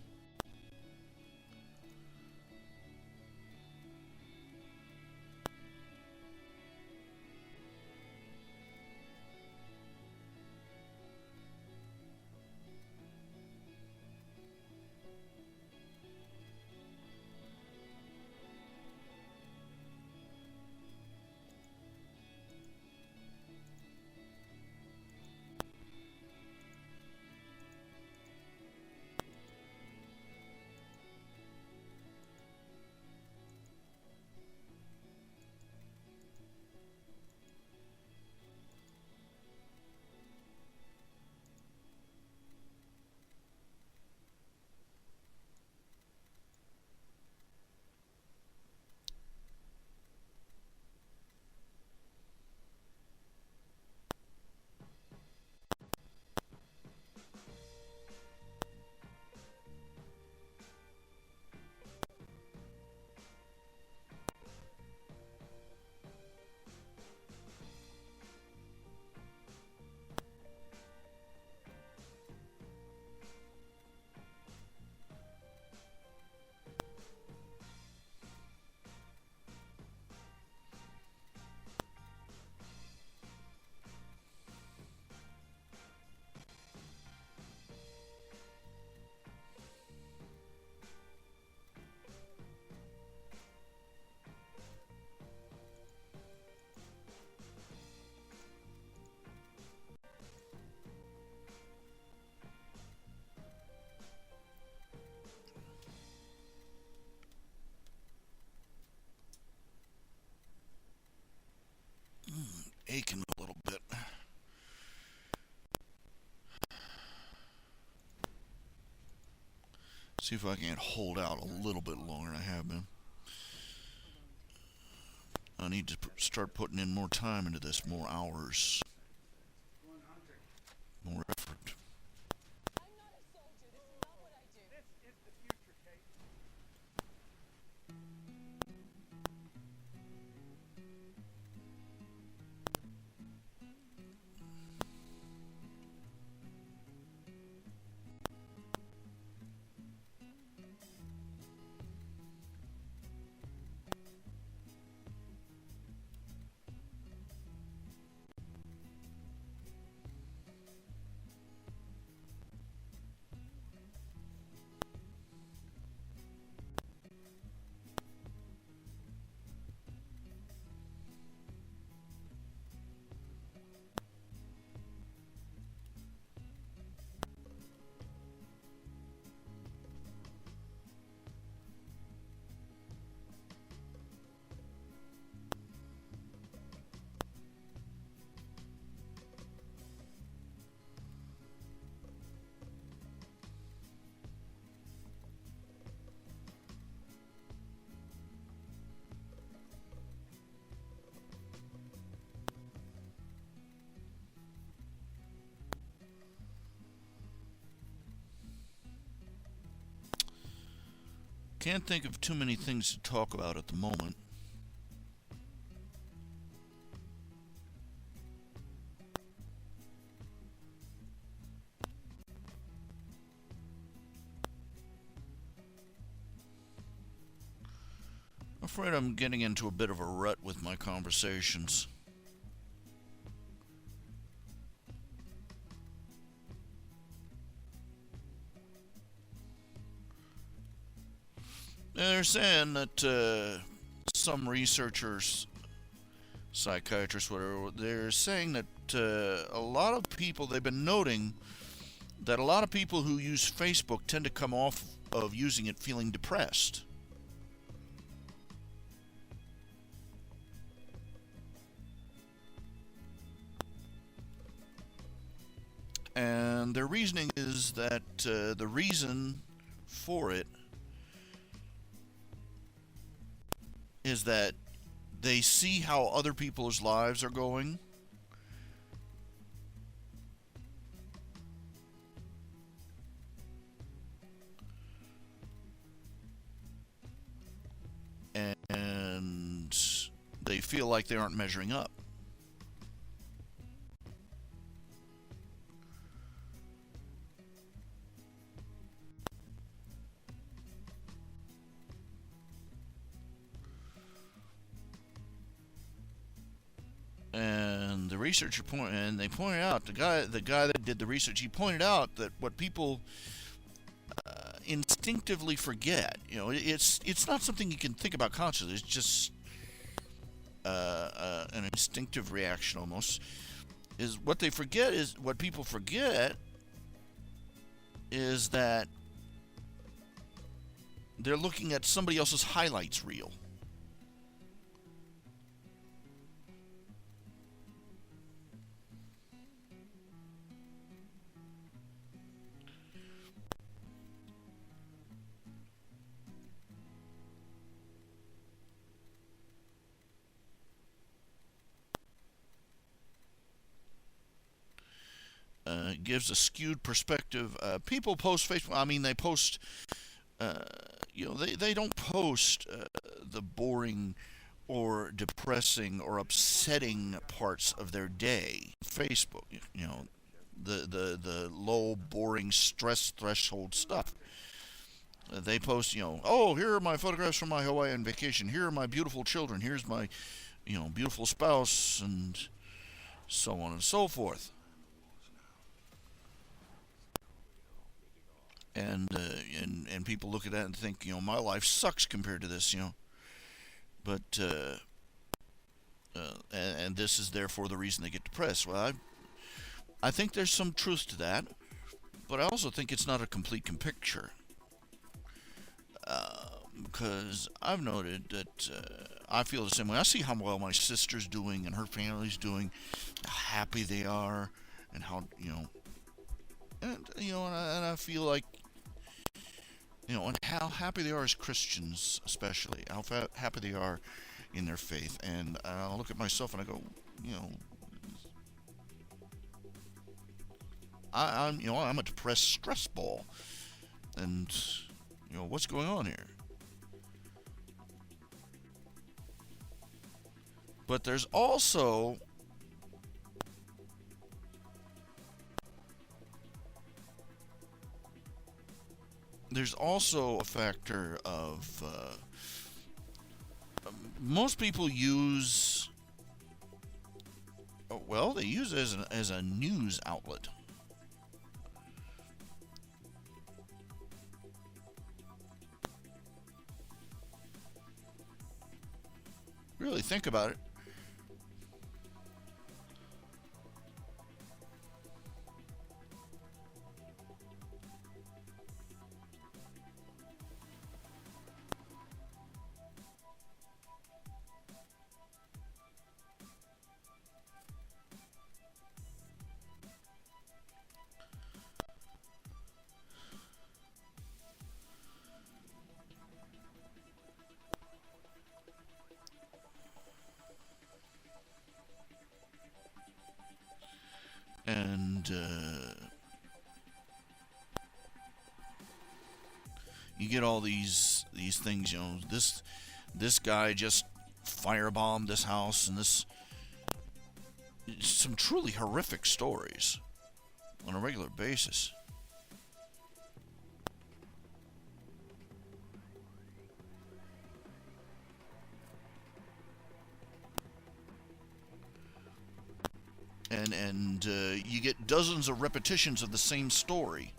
Aching a little bit. See if I can hold out a little bit longer than I have been. I need to start putting in more time into this, more hours, more effort. I'm not a soldier. This is not what I do. This is the future, Kate. Can't think of too many things to talk about at the moment. I'm afraid I'm getting into a bit of a rut with my conversations. They're saying that some researchers, psychiatrists, whatever, they're saying that a lot of people, they've been noting that a lot of people who use Facebook tend to come off of using it feeling depressed. And their reasoning is that the reason for it is that they see how other people's lives are going, they feel like they aren't measuring up. And the researcher they pointed out, the guy that did the research, he pointed out that what people instinctively forget, it's not something you can think about consciously. It's just an instinctive reaction almost. Is what people forget is that they're looking at somebody else's highlights reel. Gives a skewed perspective. People post Facebook. I mean, they post. They don't post the boring or depressing or upsetting parts of their day. Facebook. The low, boring, stress threshold stuff. They post. Oh, here are my photographs from my Hawaiian vacation. Here are my beautiful children. Here's my, beautiful spouse, and so on and so forth. And people look at that and think, my life sucks compared to this, But and this is therefore the reason they get depressed. Well, I think there's some truth to that, but I also think it's not a complete picture. Because I've noted that I feel the same way. I see how well my sister's doing and her family's doing, how happy they are, and how and I feel like. And how happy they are as Christians, especially. How happy they are in their faith. And I look at myself and I go, I'm a depressed stress ball. And, what's going on here? But there's also a factor of most people use they use it as a news outlet. Really think about it. And you get all these things, this guy just firebombed this house, and some truly horrific stories on a regular basis. And you get dozens of repetitions of the same story.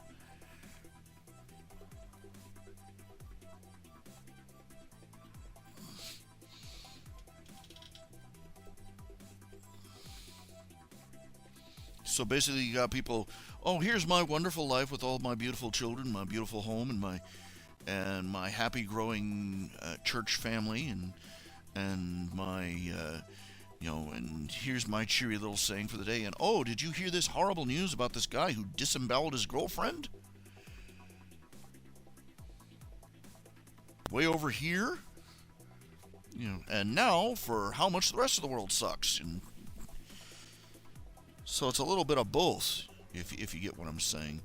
So basically you got people, here's my wonderful life with all my beautiful children, my beautiful home, and my happy growing church family, and my and here's my cheery little saying for the day. And did you hear this horrible news about this guy who disemboweled his girlfriend? Way over here? And now for how much the rest of the world sucks. And so it's a little bit of both, if you get what I'm saying.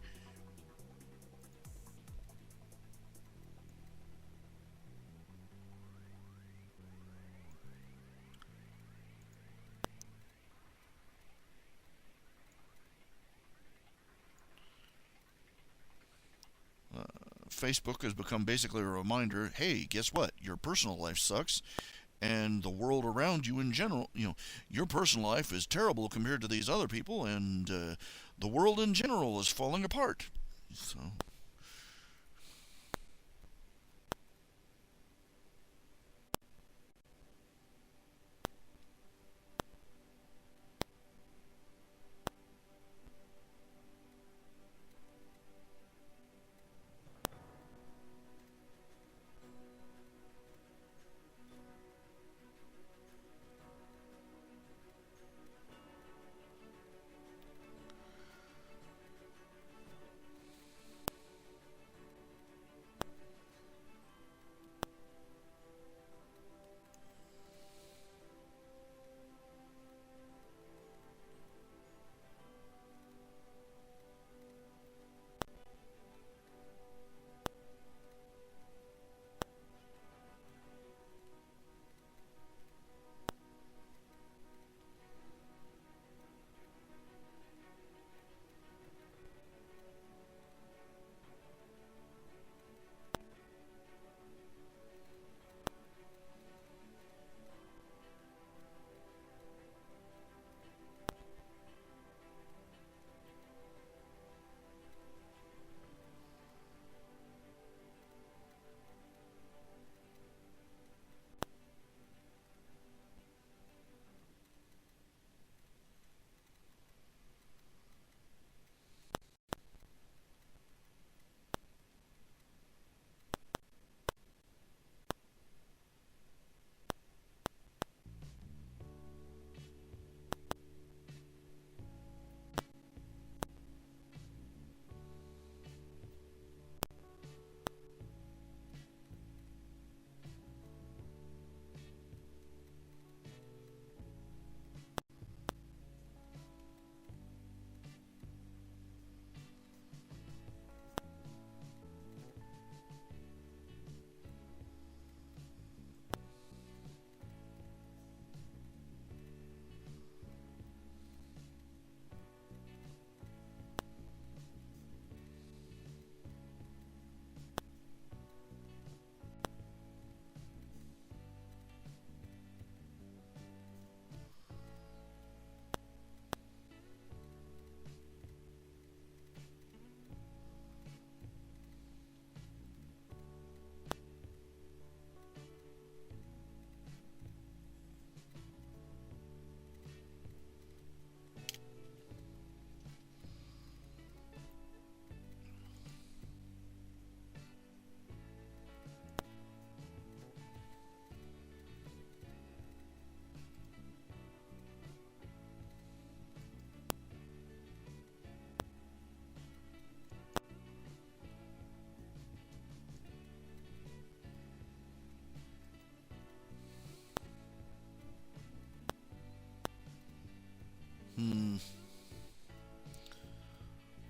Facebook has become basically a reminder, hey, guess what? Your personal life sucks, and the world around you in general, your personal life is terrible compared to these other people, and the world in general is falling apart. So.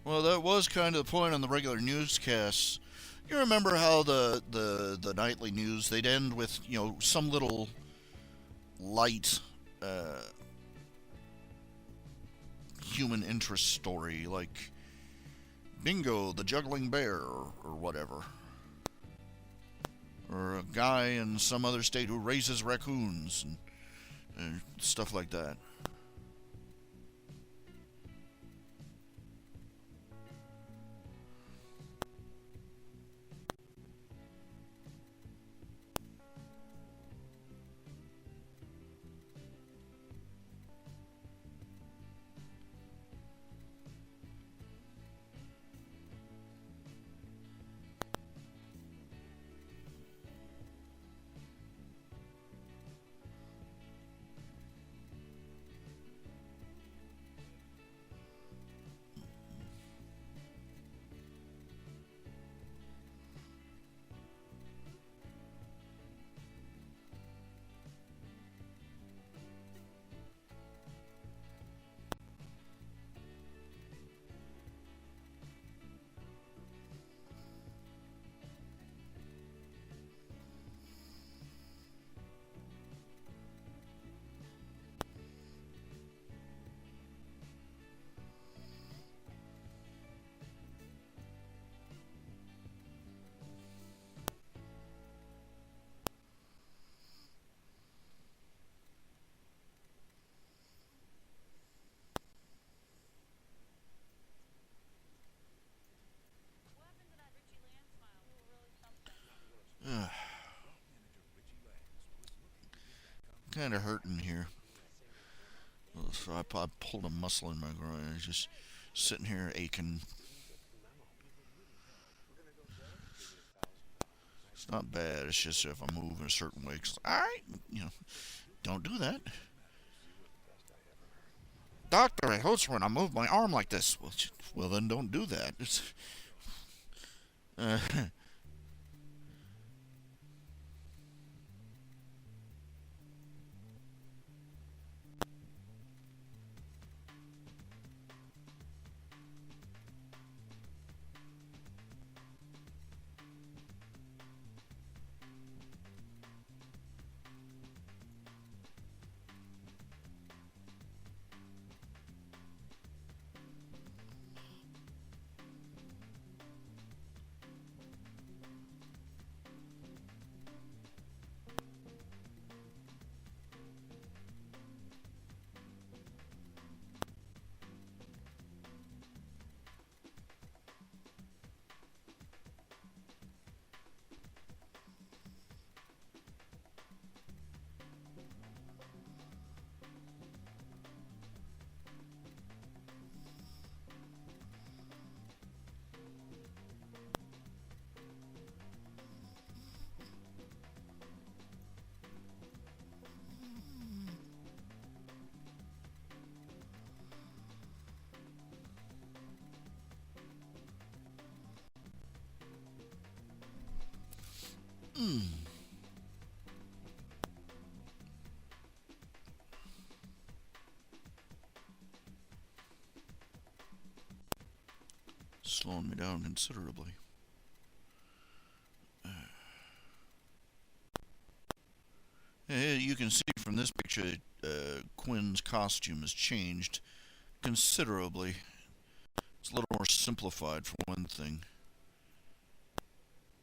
Well, that was kind of the point on the regular newscasts. You remember how the nightly news, they'd end with, some little light human interest story, like Bingo, the juggling bear, or whatever. Or a guy in some other state who raises raccoons, and stuff like that. kind of hurting here. So I pulled a muscle in my groin. It's just sitting here aching. It's not bad. It's just if I move in a certain way. Alright, don't do that. Doctor, it hurts when I move my arm like this. Well then don't do that. Slowing me down considerably. You can see from this picture Quinn's costume has changed considerably. It's a little more simplified for one thing.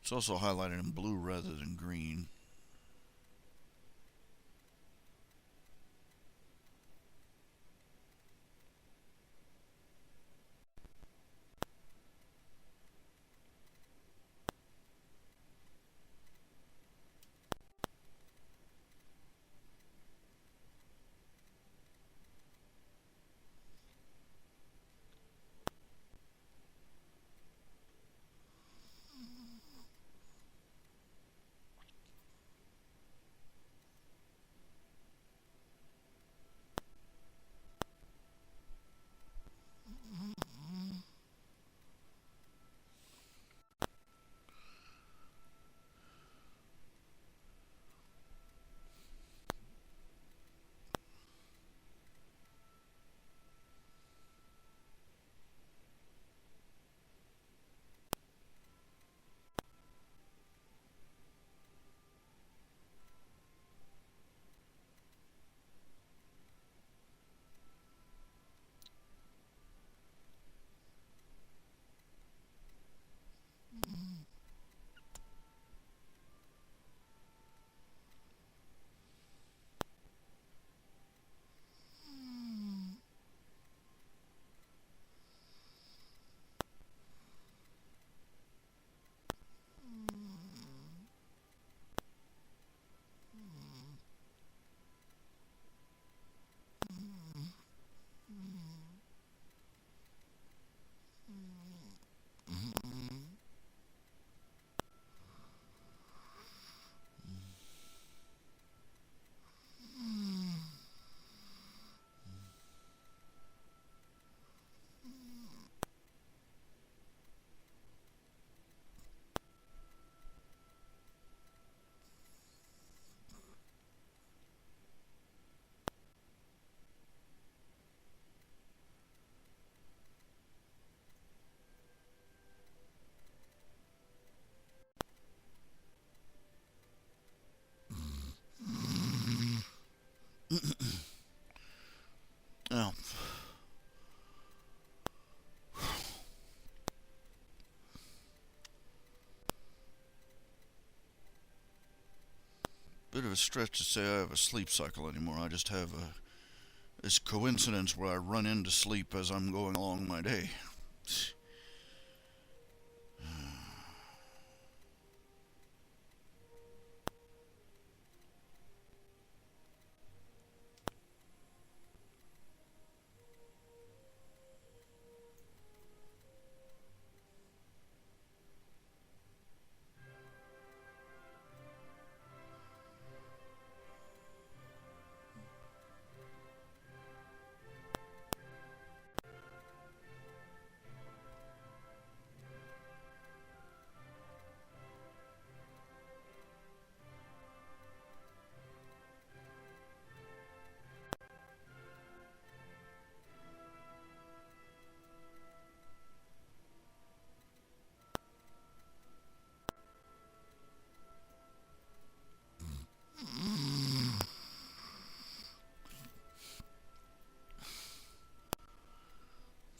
It's also highlighted in blue rather than green. Now, bit of a stretch to say I have a sleep cycle anymore. I just have this coincidence where I run into sleep as I'm going along my day.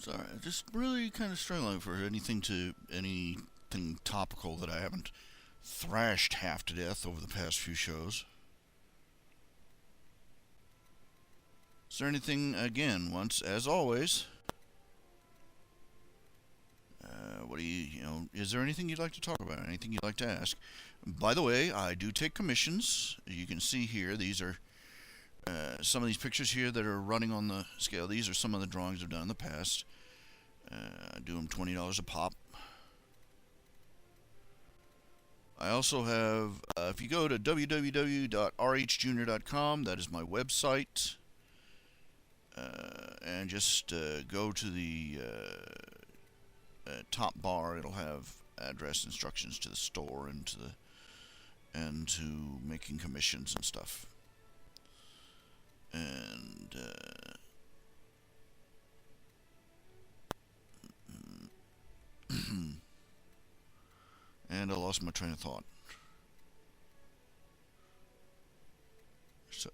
Sorry, just really kind of struggling for anything topical that I haven't thrashed half to death over the past few shows. Is there anything, again, as always, is there anything you'd like to talk about? Anything you'd like to ask? By the way, I do take commissions. You can see here, these are some of these pictures here that are running on the scale. These are some of the drawings I've done in the past. I do them $20 a pop. I also have, if you go to www.rhjunior.com, that is my website, and just go to the top bar. It'll have address, instructions to the store, and to making commissions and stuff. And and I lost my train of thought. So,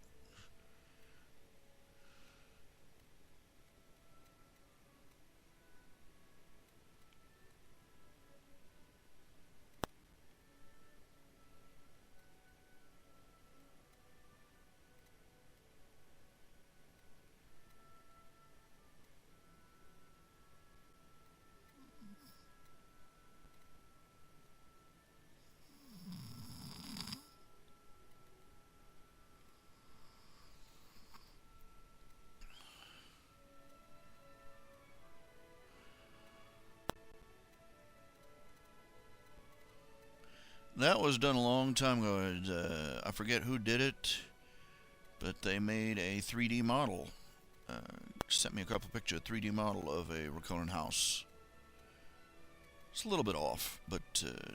that was done a long time ago. I forget who did it, but they made a 3D model. Sent me a couple pictures, 3D model of a Raconan house. It's a little bit off, but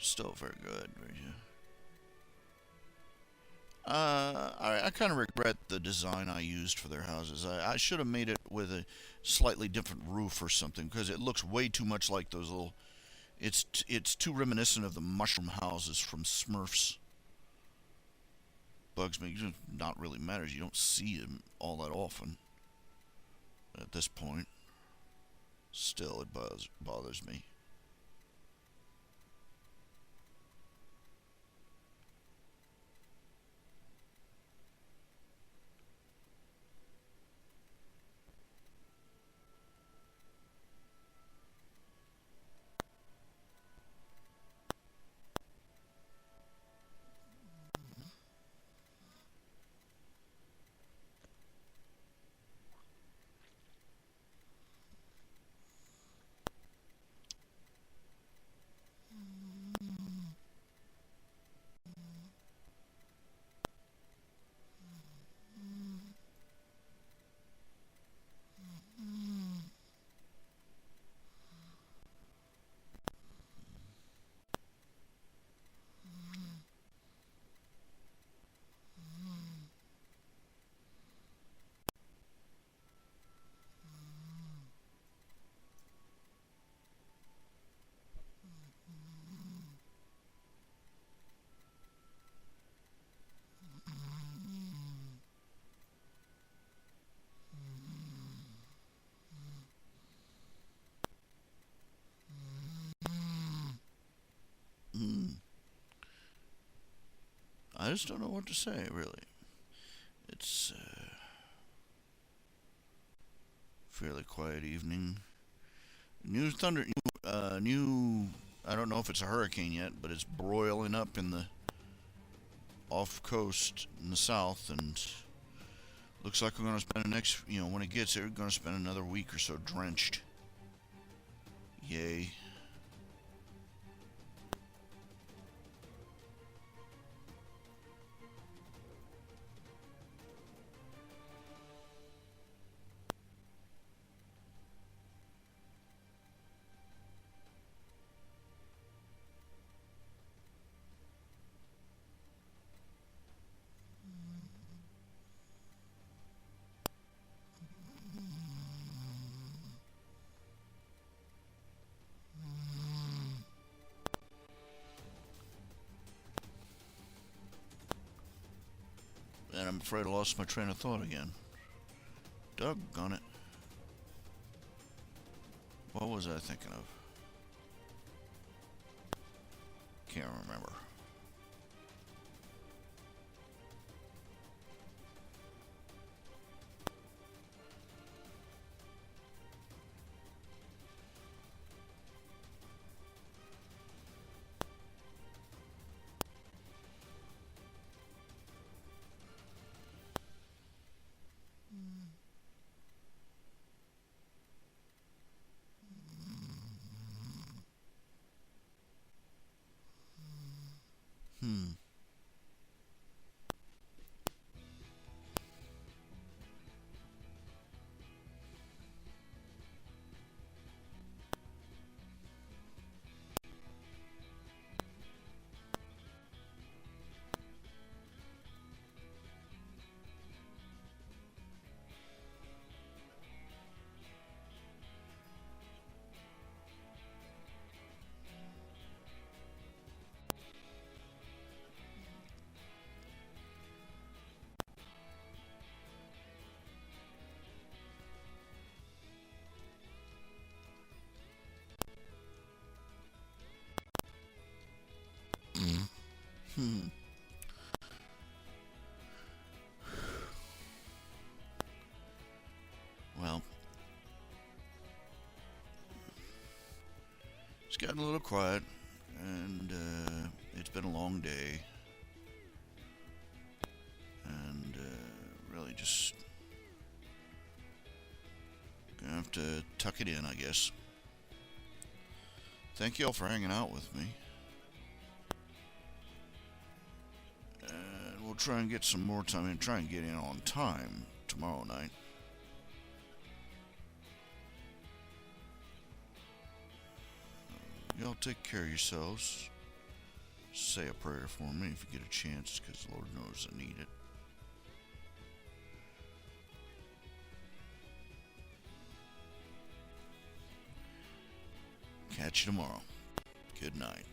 still very good. I kind of regret the design I used for their houses. I should have made it with a slightly different roof or something, because it looks way too much like those little... It's too reminiscent of the mushroom houses from Smurfs. Bugs me. Not really matters. You don't see them all that often. At this point, still it bothers me. I just don't know what to say, really. It's a fairly quiet evening. New, I don't know if it's a hurricane yet, but it's broiling up in the off coast in the south, and looks like we're going to spend the next, when it gets there, we're going to spend another week or so drenched. Yay. And I'm afraid I lost my train of thought again. Doggone it. What was I thinking of? Can't remember. Well, it's gotten a little quiet, and it's been a long day, and really just gonna have to tuck it in, I guess. Thank you all for hanging out with me. And we'll try and get some more time and try and get in on time tomorrow night. Y'all take care of yourselves. Say a prayer for me if you get a chance, because the Lord knows I need it. Catch you tomorrow. Good night.